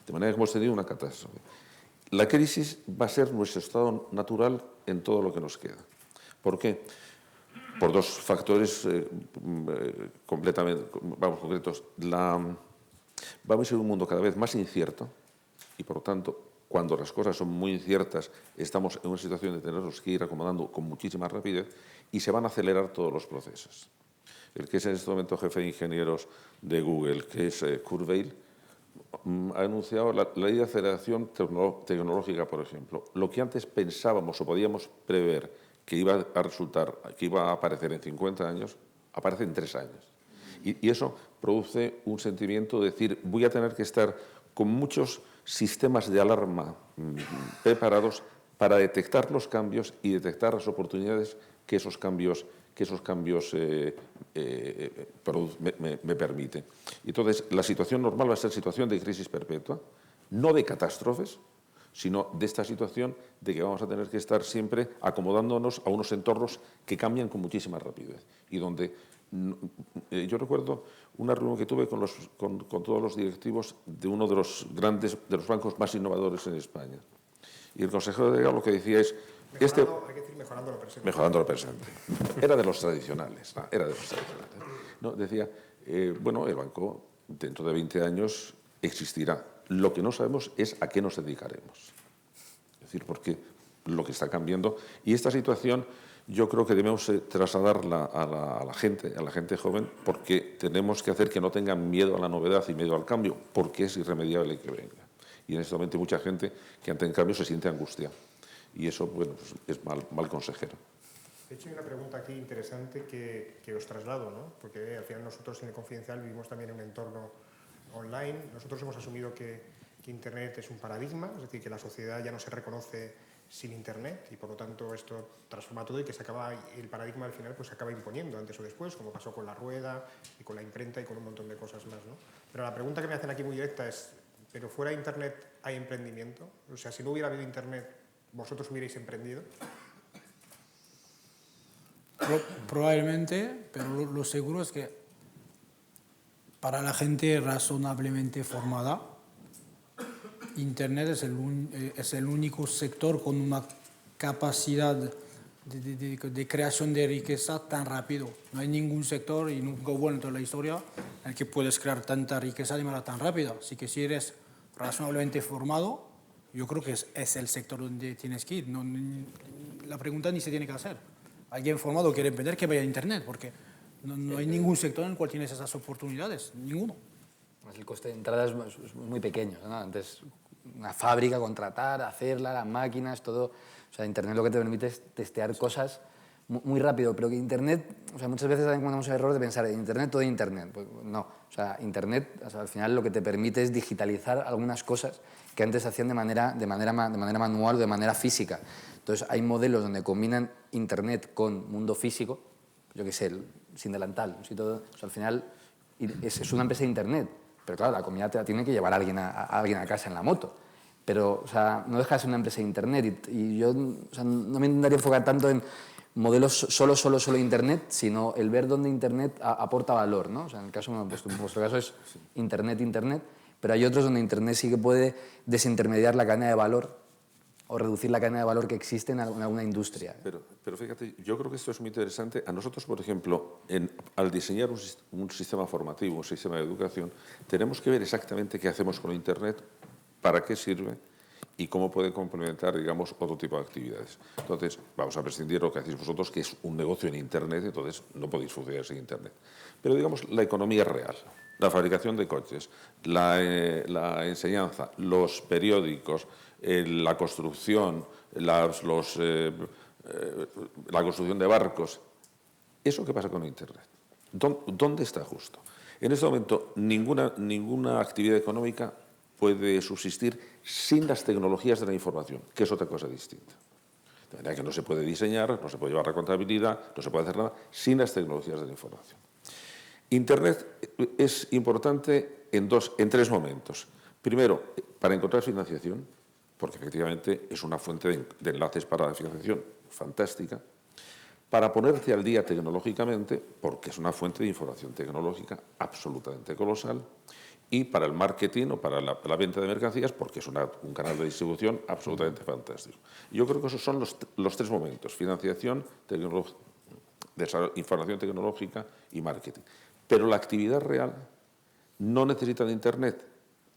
[SPEAKER 5] De manera que hemos tenido una catástrofe. La crisis va a ser nuestro estado natural en todo lo que nos queda. ¿Por qué? Por dos factores completamente concretos. Vamos a ser un mundo cada vez más incierto y, por lo tanto, cuando las cosas son muy inciertas, estamos en una situación de tenernos que ir acomodando con muchísima rapidez y se van a acelerar todos los procesos. El que es en este momento jefe de ingenieros de Google, que es Kurt Weill, ha anunciado la ley de aceleración tecnológica, por ejemplo. Lo que antes pensábamos o podíamos prever que iba a resultar, que iba a aparecer en 50 años, aparece en 3 años. Y eso produce un sentimiento de decir, voy a tener que estar con muchos sistemas de alarma preparados para detectar los cambios y detectar las oportunidades que esos cambios me permiten. Entonces, la situación normal va a ser situación de crisis perpetua, no de catástrofes, sino de esta situación de que vamos a tener que estar siempre acomodándonos a unos entornos que cambian con muchísima rapidez y donde yo recuerdo una reunión que tuve con todos los directivos de uno de los bancos más innovadores en España. Y el consejero delegado lo que decía es...
[SPEAKER 1] hay que decir mejorando lo presente.
[SPEAKER 5] Mejorando lo presente. Era de los tradicionales. No, decía, bueno, el banco dentro de 20 años existirá. Lo que no sabemos es a qué nos dedicaremos. Es decir, porque lo que está cambiando. Y esta situación yo creo que debemos trasladarla a la gente joven, porque tenemos que hacer que no tengan miedo a la novedad y miedo al cambio, porque es irremediable que venga. Y en este momento hay mucha gente que ante el cambio se siente angustiada. Y eso, bueno, pues es mal consejero.
[SPEAKER 1] De hecho, hay una pregunta aquí interesante que os traslado, ¿no? Porque al final nosotros en el Confidencial vivimos también en un entorno online. Nosotros hemos asumido que Internet es un paradigma, es decir, que la sociedad ya no se reconoce sin Internet y por lo tanto esto transforma todo y que el paradigma al final pues se acaba imponiendo antes o después, como pasó con la rueda y con la imprenta y con un montón de cosas más, ¿no? Pero la pregunta que me hacen aquí muy directa es, ¿pero fuera de Internet hay emprendimiento? O sea, si no hubiera habido Internet, ¿vosotros hubierais emprendido?
[SPEAKER 3] Probablemente, pero lo seguro es que para la gente razonablemente formada, Internet es el único sector con una capacidad de creación de riqueza tan rápido. No hay ningún sector, y nunca hubo en toda la historia, en el que puedes crear tanta riqueza de manera tan rápida. Así que si eres razonablemente formado, yo creo que es el sector donde tienes que ir. La pregunta ni se tiene que hacer. Alguien formado quiere emprender, que vaya a Internet, porque no hay ningún sector en el cual tienes esas oportunidades, ninguno.
[SPEAKER 2] El coste de entrada es muy pequeño, ¿no? Antes, una fábrica, contratar, hacerla, las máquinas, todo. O sea, Internet lo que te permite es testear cosas muy rápido, pero que Internet, o sea, muchas veces también cometemos el error de pensar en Internet, todo Internet. Pues no, o sea, Internet, o sea, al final lo que te permite es digitalizar algunas cosas que antes se hacían de manera manual o de manera física. Entonces, hay modelos donde combinan Internet con mundo físico, yo qué sé, sin delantal, y todo. O sea, al final es una empresa de Internet. Pero claro, la comida te la tiene que llevar alguien a casa en la moto. Pero, o sea, no deja de ser una empresa de Internet. Y yo, o sea, no me intentaría enfocar tanto en modelos solo Internet, sino el ver dónde Internet aporta valor, ¿no? O sea, en el caso, pues, en vuestro caso es Internet, pero hay otros donde Internet sí que puede desintermediar la cadena de valor o reducir la cadena de valor que existe en alguna industria.
[SPEAKER 5] Pero fíjate, yo creo que esto es muy interesante. A nosotros, por ejemplo, al diseñar un sistema formativo, un sistema de educación, tenemos que ver exactamente qué hacemos con Internet, para qué sirve y cómo puede complementar, digamos, otro tipo de actividades. Entonces, vamos a prescindir de lo que hacéis vosotros, que es un negocio en Internet, entonces no podéis funcionar sin Internet. Pero, digamos, la economía real, la fabricación de coches, la enseñanza, los periódicos, la construcción, la construcción de barcos. ¿Eso qué pasa con Internet? ¿Dónde está justo? En este momento, ninguna actividad económica puede subsistir sin las tecnologías de la información, que es otra cosa distinta. De manera que no se puede diseñar, no se puede llevar la contabilidad, no se puede hacer nada sin las tecnologías de la información. Internet es importante en tres momentos. Primero, para encontrar financiación, porque efectivamente es una fuente de enlaces para la financiación fantástica. Para ponerte al día tecnológicamente, porque es una fuente de información tecnológica absolutamente colosal. Y para el marketing o para la venta de mercancías, porque es un canal de distribución absolutamente fantástico. Yo creo que esos son los tres momentos: financiación, información tecnológica y marketing. Pero la actividad real no necesita de Internet,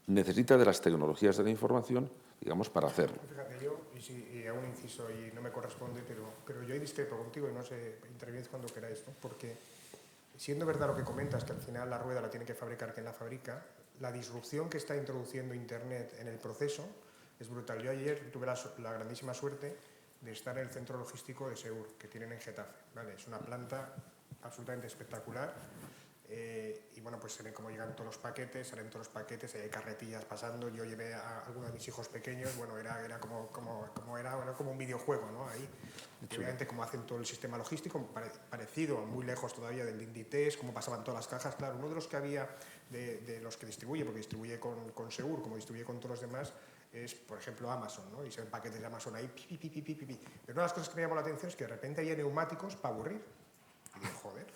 [SPEAKER 5] necesita de las tecnologías de la información, digamos, para hacerlo.
[SPEAKER 1] Fíjate, yo, y hago un inciso y no me corresponde, pero yo discrepo contigo y no sé, intervenid cuando queráis, ¿no? Porque siendo verdad lo que comentas, que al final la rueda la tiene que fabricar quien la fabrica, la disrupción que está introduciendo Internet en el proceso es brutal. Yo ayer tuve la grandísima suerte de estar en el centro logístico de Seur, que tienen en Getafe, ¿vale? Es una planta absolutamente espectacular. Y bueno, pues se ven cómo llegan todos los paquetes, salen todos los paquetes, hay carretillas pasando. Yo llevé a algunos de mis hijos pequeños, bueno, era como un videojuego, ¿no? Ahí, obviamente, como hacen todo el sistema logístico, parecido, muy lejos todavía del Inditex, cómo pasaban todas las cajas. Claro, uno de los que había, de los que distribuye, porque distribuye con Seur, como distribuye con todos los demás, es, por ejemplo, Amazon, ¿no? Y se ven paquetes de Amazon ahí, Pero una de las cosas que me llamó la atención es que de repente hay neumáticos para aburrir. Y digo, joder,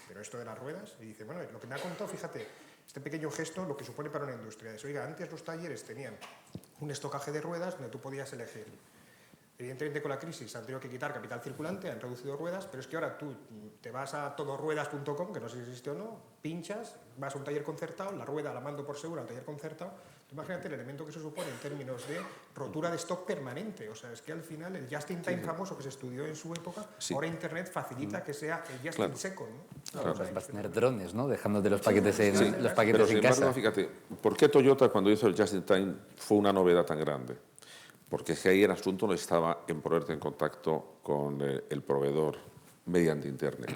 [SPEAKER 1] pero esto de las ruedas, y dice, bueno, lo que me ha contado, fíjate, este pequeño gesto, lo que supone para una industria es, oiga, antes los talleres tenían un estocaje de ruedas donde tú podías elegir. Evidentemente con la crisis han tenido que quitar capital circulante, han reducido ruedas, pero es que ahora tú te vas a todoruedas.com, que no sé si existe o no, pinchas, vas a un taller concertado, la rueda la mando por seguro al taller concertado. Imagínate el elemento que se supone en términos de rotura de stock permanente. O sea, es que al final el just-in-time famoso que se estudió en su época, ahora Internet facilita que sea el just-in-second, ¿no?
[SPEAKER 2] Claro, vas a tener drones, ¿no? Dejándote los paquetes en,
[SPEAKER 5] Pero, sin embargo,
[SPEAKER 2] casa.
[SPEAKER 5] fíjate, ¿por qué Toyota cuando hizo el just-in-time fue una novedad tan grande? Porque es que ahí el asunto no estaba en ponerte en contacto con el proveedor mediante Internet,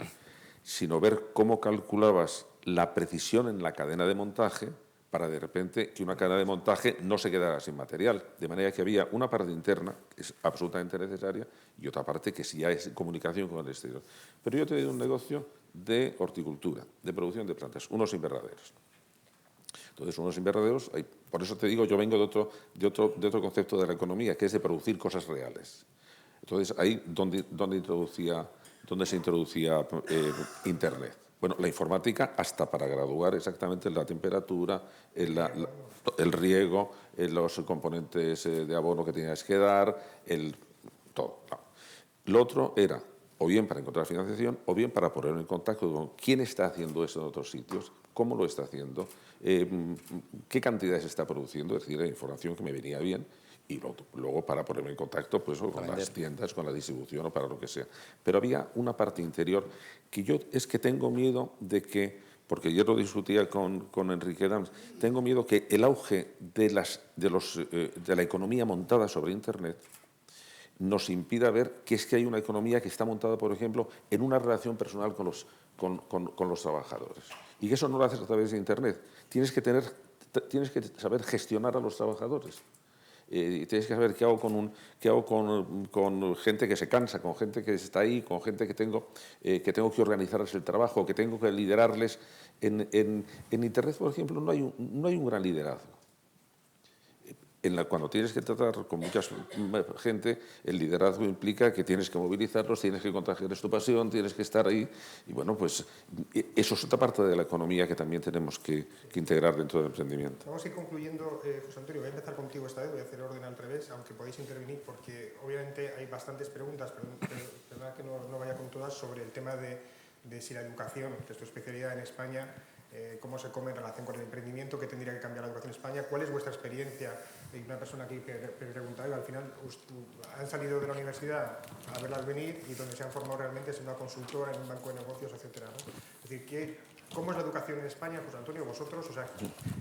[SPEAKER 5] sino ver cómo calculabas la precisión en la cadena de montaje para de repente que una cadena de montaje no se quedara sin material. De manera que había una parte interna, que es absolutamente necesaria, y otra parte que sí ya es comunicación con el exterior. Pero yo he tenido un negocio de horticultura, de producción de plantas, unos invernaderos. Entonces, unos invernaderos, por eso te digo, yo vengo de otro concepto de la economía, que es de producir cosas reales. Entonces, ahí donde se introducía Internet. Bueno, la informática hasta para graduar exactamente la temperatura, el riego, los componentes de abono que tenías que dar, todo. No. Lo otro era o bien para encontrar financiación, o bien para poner en contacto con quién está haciendo eso en otros sitios, cómo lo está haciendo, qué cantidades está produciendo, es decir, la información que me venía bien, y luego para ponerme en contacto pues, con las tiendas, con la distribución o para lo que sea. Pero había una parte interior que yo es que tengo miedo de que, porque yo lo discutía con Enrique Dams, tengo miedo que el auge de la economía montada sobre Internet nos impida ver que es que hay una economía que está montada, por ejemplo, en una relación personal con los trabajadores. Y que eso no lo haces a través de Internet. Tienes que saber gestionar a los trabajadores. Tienes que saber qué hago con gente que se cansa, con gente que está ahí, con gente que tengo que organizarles el trabajo, que tengo que liderarles. En Internet, por ejemplo, no hay un gran liderazgo. Cuando tienes que tratar con mucha gente, el liderazgo implica que tienes que movilizarlos, tienes que contagiarles tu pasión, tienes que estar ahí. Y bueno, pues eso es otra parte de la economía que también tenemos que integrar dentro del emprendimiento.
[SPEAKER 1] Vamos a ir concluyendo, José Antonio. Voy a empezar contigo esta vez, voy a hacer orden al revés, aunque podéis intervenir porque obviamente hay bastantes preguntas, pero verdad que no vaya con todas, sobre el tema de si la educación, que es tu especialidad en España, cómo se come en relación con el emprendimiento, qué tendría que cambiar la educación en España. ¿Cuál es vuestra experiencia? Hay una persona aquí que preguntaba, al final han salido de la universidad a verlas venir y donde se han formado realmente es en una consultora, en un banco de negocios, etcétera, ¿no? Es decir, ¿cómo es la educación en España? Pues Antonio, vosotros, o sea,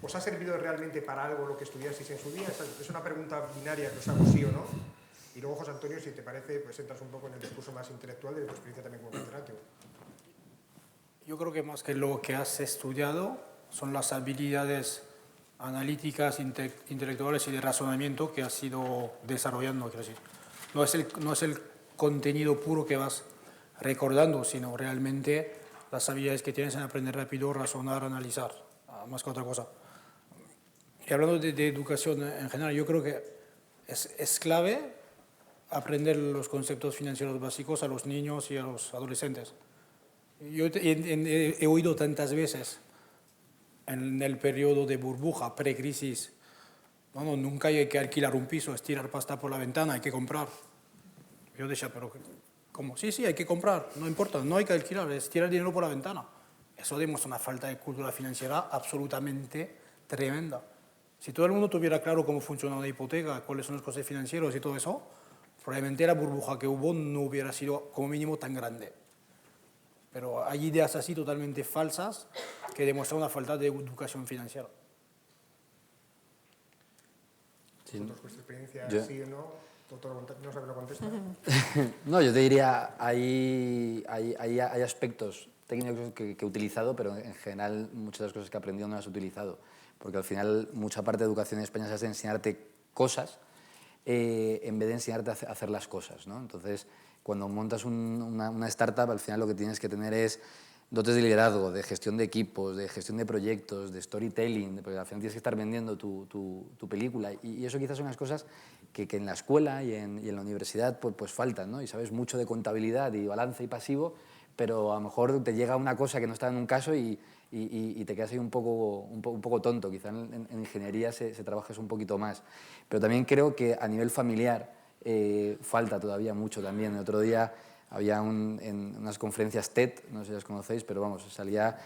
[SPEAKER 1] ¿os ha servido realmente para algo lo que estudiasteis en su día? Es una pregunta binaria que os hago sí o no. Y luego, José Antonio, si te parece, pues entras un poco en el discurso más intelectual de tu experiencia también como catedrático.
[SPEAKER 3] Yo creo que más que lo que has estudiado son las habilidades analíticas, intelectuales y de razonamiento que has ido desarrollando. Quiero decir, no es el contenido puro que vas recordando, sino realmente las habilidades que tienes en aprender rápido, razonar, analizar, más que otra cosa. Y hablando de educación en general, yo creo que es clave aprender los conceptos financieros básicos a los niños y a los adolescentes. Yo he oído tantas veces en el periodo de burbuja, pre-crisis, no, nunca hay que alquilar un piso, es tirar pasta por la ventana, hay que comprar. Yo decía, pero ¿cómo? Sí, hay que comprar, no importa, no hay que alquilar, es tirar dinero por la ventana. Eso demuestra una falta de cultura financiera absolutamente tremenda. Si todo el mundo tuviera claro cómo funciona una hipoteca, cuáles son los costes financieros y todo eso, probablemente la burbuja que hubo no hubiera sido como mínimo tan grande. Pero hay ideas así totalmente falsas que demuestran una falta de educación financiera.
[SPEAKER 1] Sí. ¿Vuestra experiencia sí o no? ¿No sabes lo contesta?
[SPEAKER 2] No, yo te diría, hay aspectos técnicos que he utilizado, pero en general muchas de las cosas que he aprendido no las he utilizado. Porque al final mucha parte de educación en España se hace enseñarte cosas en vez de enseñarte a hacer las cosas, ¿no? Entonces, cuando montas una startup, al final lo que tienes que tener es dotes de liderazgo, de gestión de equipos, de gestión de proyectos, de storytelling, porque al final tienes que estar vendiendo tu película. Y eso quizás son las cosas que en la escuela y en la universidad pues faltan, ¿no? Y sabes mucho de contabilidad y balance y pasivo, pero a lo mejor te llega una cosa que no está en un caso y te quedas ahí un poco tonto. Quizá en ingeniería se trabaja eso un poquito más. Pero también creo que a nivel familiar falta todavía mucho también. El otro día había en unas conferencias TED, no sé si las conocéis, pero vamos, salía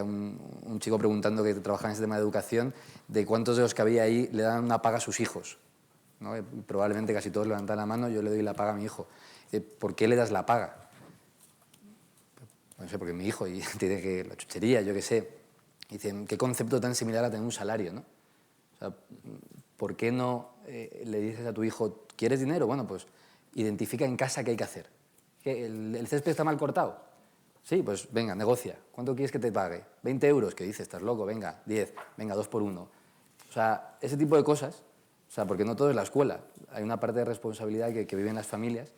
[SPEAKER 2] un chico preguntando que trabajaba en ese tema de educación, de cuántos de los que había ahí le dan una paga a sus hijos, ¿no? Probablemente casi todos levantan la mano, yo le doy la paga a mi hijo. ¿Por qué le das la paga? No sé, porque mi hijo y tiene que la chuchería, yo qué sé. Dicen, ¿qué concepto tan similar a tener un salario, ¿no? O sea, ¿por qué no le dices a tu hijo, ¿quieres dinero? Bueno, pues identifica en casa qué hay que hacer. ¿Que el césped está mal cortado? Sí, pues venga, negocia. ¿Cuánto quieres que te pague? 20 euros. ¿Qué dices? ¿Estás loco? Venga, 10. Venga, 2 por 1. O sea, ese tipo de cosas, o sea, porque no todo es la escuela. Hay una parte de responsabilidad que viven las familias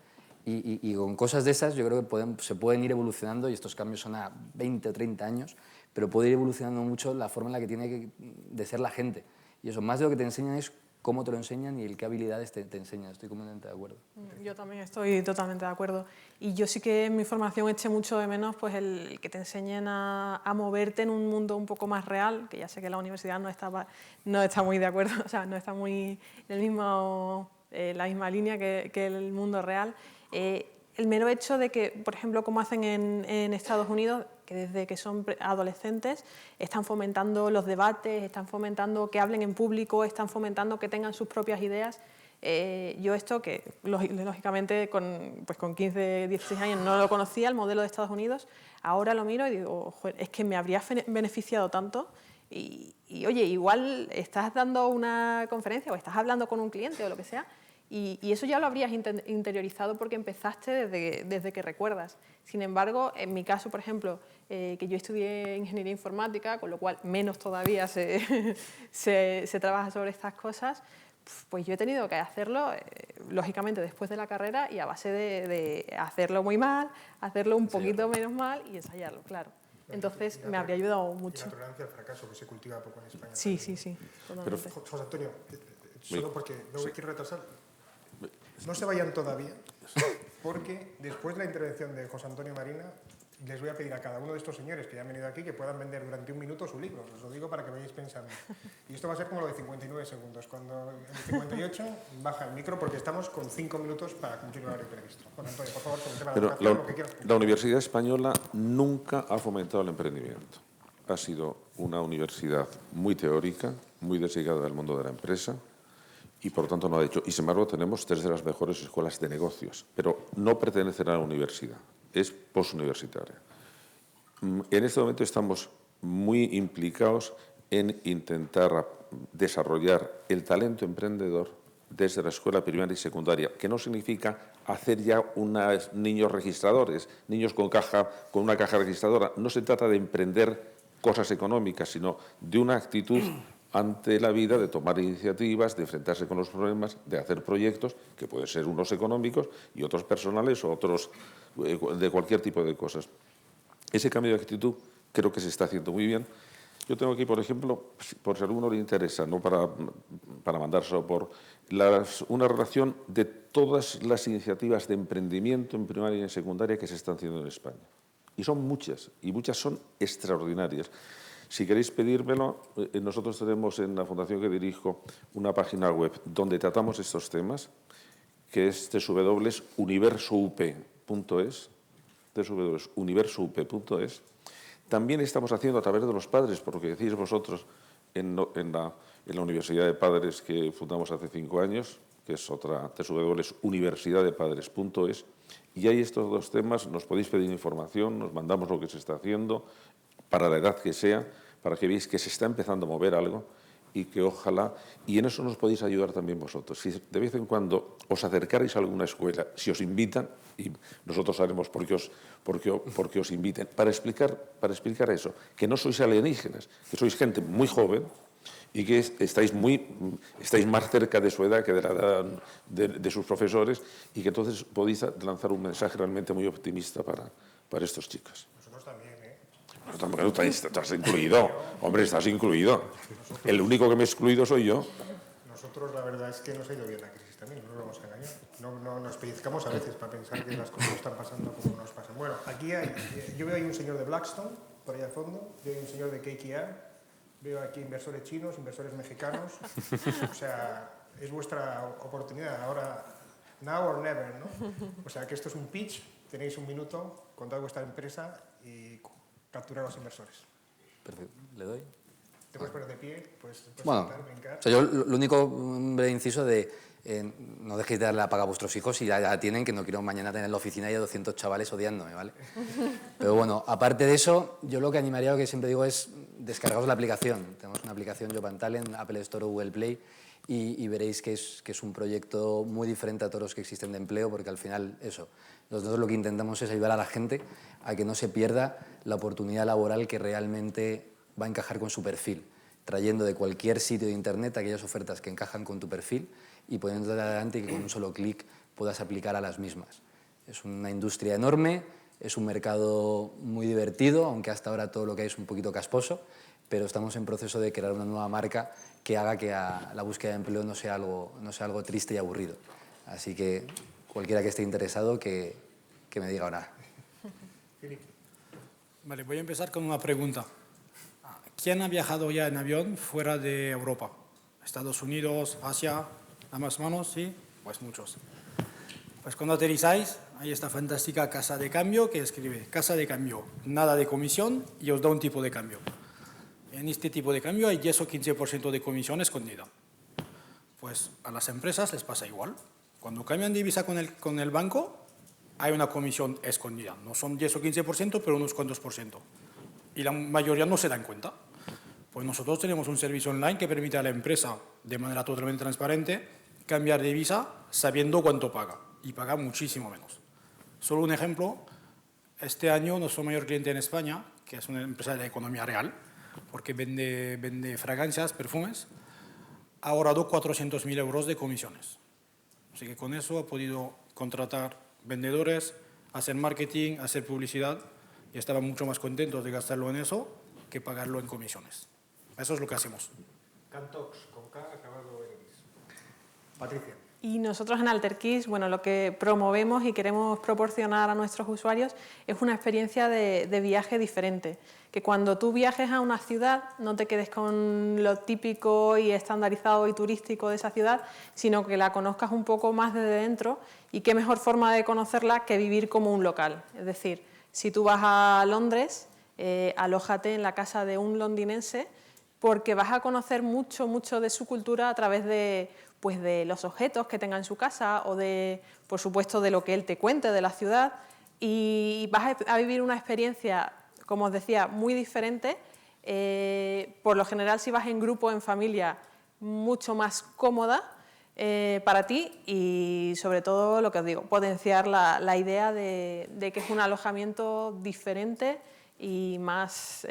[SPEAKER 2] y con cosas de esas yo creo que se pueden ir evolucionando, y estos cambios son a 20 o 30 años, pero puede ir evolucionando mucho la forma en la que tiene de ser la gente. Y eso, más de lo que te enseñan es cómo te lo enseñan y qué habilidades te enseñan. Estoy completamente de acuerdo.
[SPEAKER 4] Yo también estoy totalmente de acuerdo. Y yo sí que en mi formación eché mucho de menos pues el que te enseñen a moverte en un mundo un poco más real, que ya sé que la universidad no está muy de acuerdo, o sea, no está muy en la misma línea que el mundo real. El mero hecho de que, por ejemplo, como hacen en Estados Unidos, que desde que son adolescentes están fomentando los debates, están fomentando que hablen en público, están fomentando que tengan sus propias ideas. Yo esto, que lógicamente con 15, 16 años no lo conocía, el modelo de Estados Unidos, ahora lo miro y digo, joder, es que me habría beneficiado tanto. Y oye, igual estás dando una conferencia o estás hablando con un cliente o lo que sea, y eso ya lo habrías interiorizado porque empezaste desde que recuerdas. Sin embargo, en mi caso, por ejemplo, que yo estudié ingeniería informática, con lo cual menos todavía se trabaja sobre estas cosas, pues yo he tenido que hacerlo, lógicamente, después de la carrera y a base de hacerlo muy mal, hacerlo un poquito menos mal y ensayarlo, claro. Entonces me habría ayudado mucho.
[SPEAKER 1] Y la tolerancia al fracaso, que se cultiva poco en España.
[SPEAKER 4] Sí, totalmente.
[SPEAKER 1] Pero, José Antonio, solo porque no me quiero retrasar, no se vayan todavía, porque después de la intervención de José Antonio Marina, les voy a pedir a cada uno de estos señores que ya han venido aquí que puedan vender durante un minuto su libro. Os lo digo para que vayáis pensando. Y esto va a ser como lo de 59 segundos. Cuando en el 58 baja el micro porque estamos con 5 minutos para cumplir el horario previsto. José Antonio, por favor, con el tema de la educación, lo que quieras.
[SPEAKER 5] La Universidad Española nunca ha fomentado el emprendimiento. ha sido una universidad muy teórica, muy desligada del mundo de la empresa y por lo tanto no ha hecho. Y sin embargo tenemos 3 de las mejores escuelas de negocios, pero no pertenecen a la universidad, es postuniversitaria. En este momento estamos muy implicados en intentar desarrollar el talento emprendedor desde la escuela primaria y secundaria, que no significa hacer ya unos niños registradores, niños con una caja registradora. No se trata de emprender cosas económicas, sino de una actitud ante la vida, de tomar iniciativas, de enfrentarse con los problemas, de hacer proyectos, que pueden ser unos económicos y otros personales o otros de cualquier tipo de cosas. Ese cambio de actitud creo que se está haciendo muy bien. Yo tengo aquí, por ejemplo, por si a alguno le interesa, no para mandárselo una relación de todas las iniciativas de emprendimiento en primaria y en secundaria que se están haciendo en España. Y son muchas, y muchas son extraordinarias. Si queréis pedírmelo, nosotros tenemos en la fundación que dirijo una página web donde tratamos estos temas, que es www.universoup.es, www.universoup.es. También estamos haciendo a través de los padres, por lo que decís vosotros, en la Universidad de Padres que fundamos hace 5 años, que es otra, www.universidadepadres.es, y hay estos 2 temas, nos podéis pedir información, nos mandamos lo que se está haciendo, para la edad que sea, para que veáis que se está empezando a mover algo y que ojalá, y en eso nos podéis ayudar también vosotros. Si de vez en cuando os acercaréis a alguna escuela, si os invitan, y nosotros haremos por qué os inviten, para explicar eso, que no sois alienígenas, que sois gente muy joven y que estáis más cerca de su edad que de la edad de sus profesores y que entonces podéis lanzar un mensaje realmente muy optimista para estos chicos.
[SPEAKER 1] Nosotros también, ¿eh?
[SPEAKER 5] Bueno, estás incluido, hombre, estás incluido. El único que me he excluido soy yo.
[SPEAKER 1] Nosotros la verdad es que nos ha ido bien la crisis también, no nos vamos a engañar. No nos pellizcamos a veces para pensar que las cosas están pasando como nos pasan. Bueno, aquí yo veo ahí un señor de Blackstone, por allá al fondo, veo un señor de KKR, veo aquí inversores chinos, inversores mexicanos. O sea, es vuestra oportunidad ahora, now or never, ¿no? O sea, que esto es un pitch, tenéis un minuto, contad vuestra empresa y capturar a los inversores.
[SPEAKER 2] Perfecto, ¿le doy?
[SPEAKER 1] ¿Te puedes poner de pie? Pues
[SPEAKER 2] bueno, o sea, yo lo único breve inciso de no dejéis de darle la paga a vuestros hijos si ya tienen, que no quiero mañana tener en la oficina y a 200 chavales odiándome, ¿vale? Pero bueno, aparte de eso, yo lo que animaría, lo que siempre digo es descargaos la aplicación. Tenemos una aplicación Job & Talent, Apple Store o Google Play, y veréis que es un proyecto muy diferente a todos los que existen de empleo, porque al final nosotros lo que intentamos es ayudar a la gente a que no se pierda la oportunidad laboral que realmente va a encajar con su perfil, trayendo de cualquier sitio de internet aquellas ofertas que encajan con tu perfil y poniéndote adelante y que con un solo clic puedas aplicar a las mismas. Es una industria enorme, es un mercado muy divertido, aunque hasta ahora todo lo que hay es un poquito casposo, pero estamos en proceso de crear una nueva marca que haga que la búsqueda de empleo no sea algo triste y aburrido. Así que cualquiera que esté interesado que me diga ahora.
[SPEAKER 3] Vale, voy a empezar con una pregunta. ¿Quién ha viajado ya en avión fuera de Europa? Estados Unidos, Asia, ¿a más manos? Sí, pues muchos. Pues cuando aterrizáis, hay esta fantástica casa de cambio que escribe casa de cambio, nada de comisión y os da un tipo de cambio. En este tipo de cambio hay 10 o 15% de comisión escondida. Pues a las empresas les pasa igual. Cuando cambian divisa con el banco, hay una comisión escondida. No son 10 o 15%, pero unos cuantos por ciento. Y la mayoría no se dan cuenta. Pues nosotros tenemos un servicio online que permite a la empresa, de manera totalmente transparente, cambiar de divisa sabiendo cuánto paga. Y paga muchísimo menos. Solo un ejemplo, este año nuestro mayor cliente en España, que es una empresa de la economía real, porque vende fragancias, perfumes, ha ahorrado 400.000 euros de comisiones. Así que con eso ha podido contratar vendedores, hacer marketing, hacer publicidad, y estaban mucho más contentos de gastarlo en eso que pagarlo en comisiones. Eso es lo que hacemos.
[SPEAKER 1] Cantox, con K, acabado en X. Patricia.
[SPEAKER 4] Y nosotros en AlterKeys, bueno, lo que promovemos y queremos proporcionar a nuestros usuarios es una experiencia de viaje diferente. Que cuando tú viajes a una ciudad no te quedes con lo típico y estandarizado y turístico de esa ciudad, sino que la conozcas un poco más desde dentro, y qué mejor forma de conocerla que vivir como un local. Es decir, si tú vas a Londres, alójate en la casa de un londinense, porque vas a conocer mucho de su cultura a través de, pues, de los objetos que tenga en su casa o de, por supuesto, de lo que él te cuente de la ciudad, y vas a vivir una experiencia, como os decía, muy diferente. Por lo general, si vas en grupo, en familia, mucho más cómoda para ti, y sobre todo, lo que os digo, potenciar la idea de que es un alojamiento diferente y más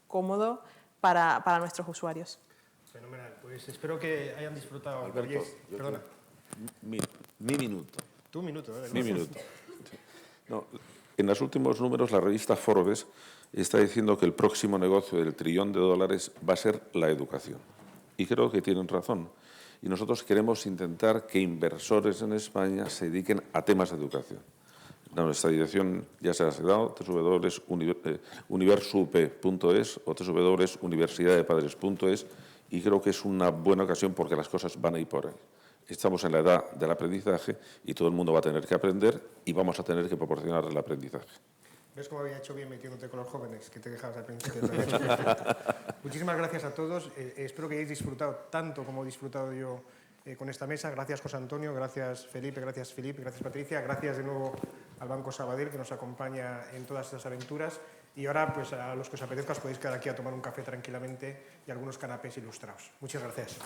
[SPEAKER 4] cómodo para nuestros usuarios.
[SPEAKER 1] Fenomenal, pues espero que hayan disfrutado.
[SPEAKER 5] Alberto,
[SPEAKER 1] Perdona.
[SPEAKER 5] Mi minuto.
[SPEAKER 1] Tu minuto, ¿eh?
[SPEAKER 5] Mi minuto. No, en los últimos números, la revista Forbes está diciendo que el próximo negocio del $1 trillón va a ser la educación. Y creo que tienen razón. Y nosotros queremos intentar que inversores en España se dediquen a temas de educación. Nuestra dirección ya se ha dado, www.universup.es o www.universidadepadres.es, y creo que es una buena ocasión porque las cosas van a ir por ahí. Estamos en la edad del aprendizaje y todo el mundo va a tener que aprender y vamos a tener que proporcionar el aprendizaje.
[SPEAKER 1] ¿Ves cómo había hecho bien metiéndote con los jóvenes que te dejabas al principio? Muchísimas gracias a todos. Espero que hayáis disfrutado tanto como he disfrutado yo con esta mesa. Gracias, José Antonio. Gracias, Felipe. Gracias, Patricia. Gracias de nuevo al Banco Sabadell, que nos acompaña en todas estas aventuras. Y ahora, pues a los que os apetezca, os podéis quedar aquí a tomar un café tranquilamente y algunos canapés ilustrados. Muchas gracias.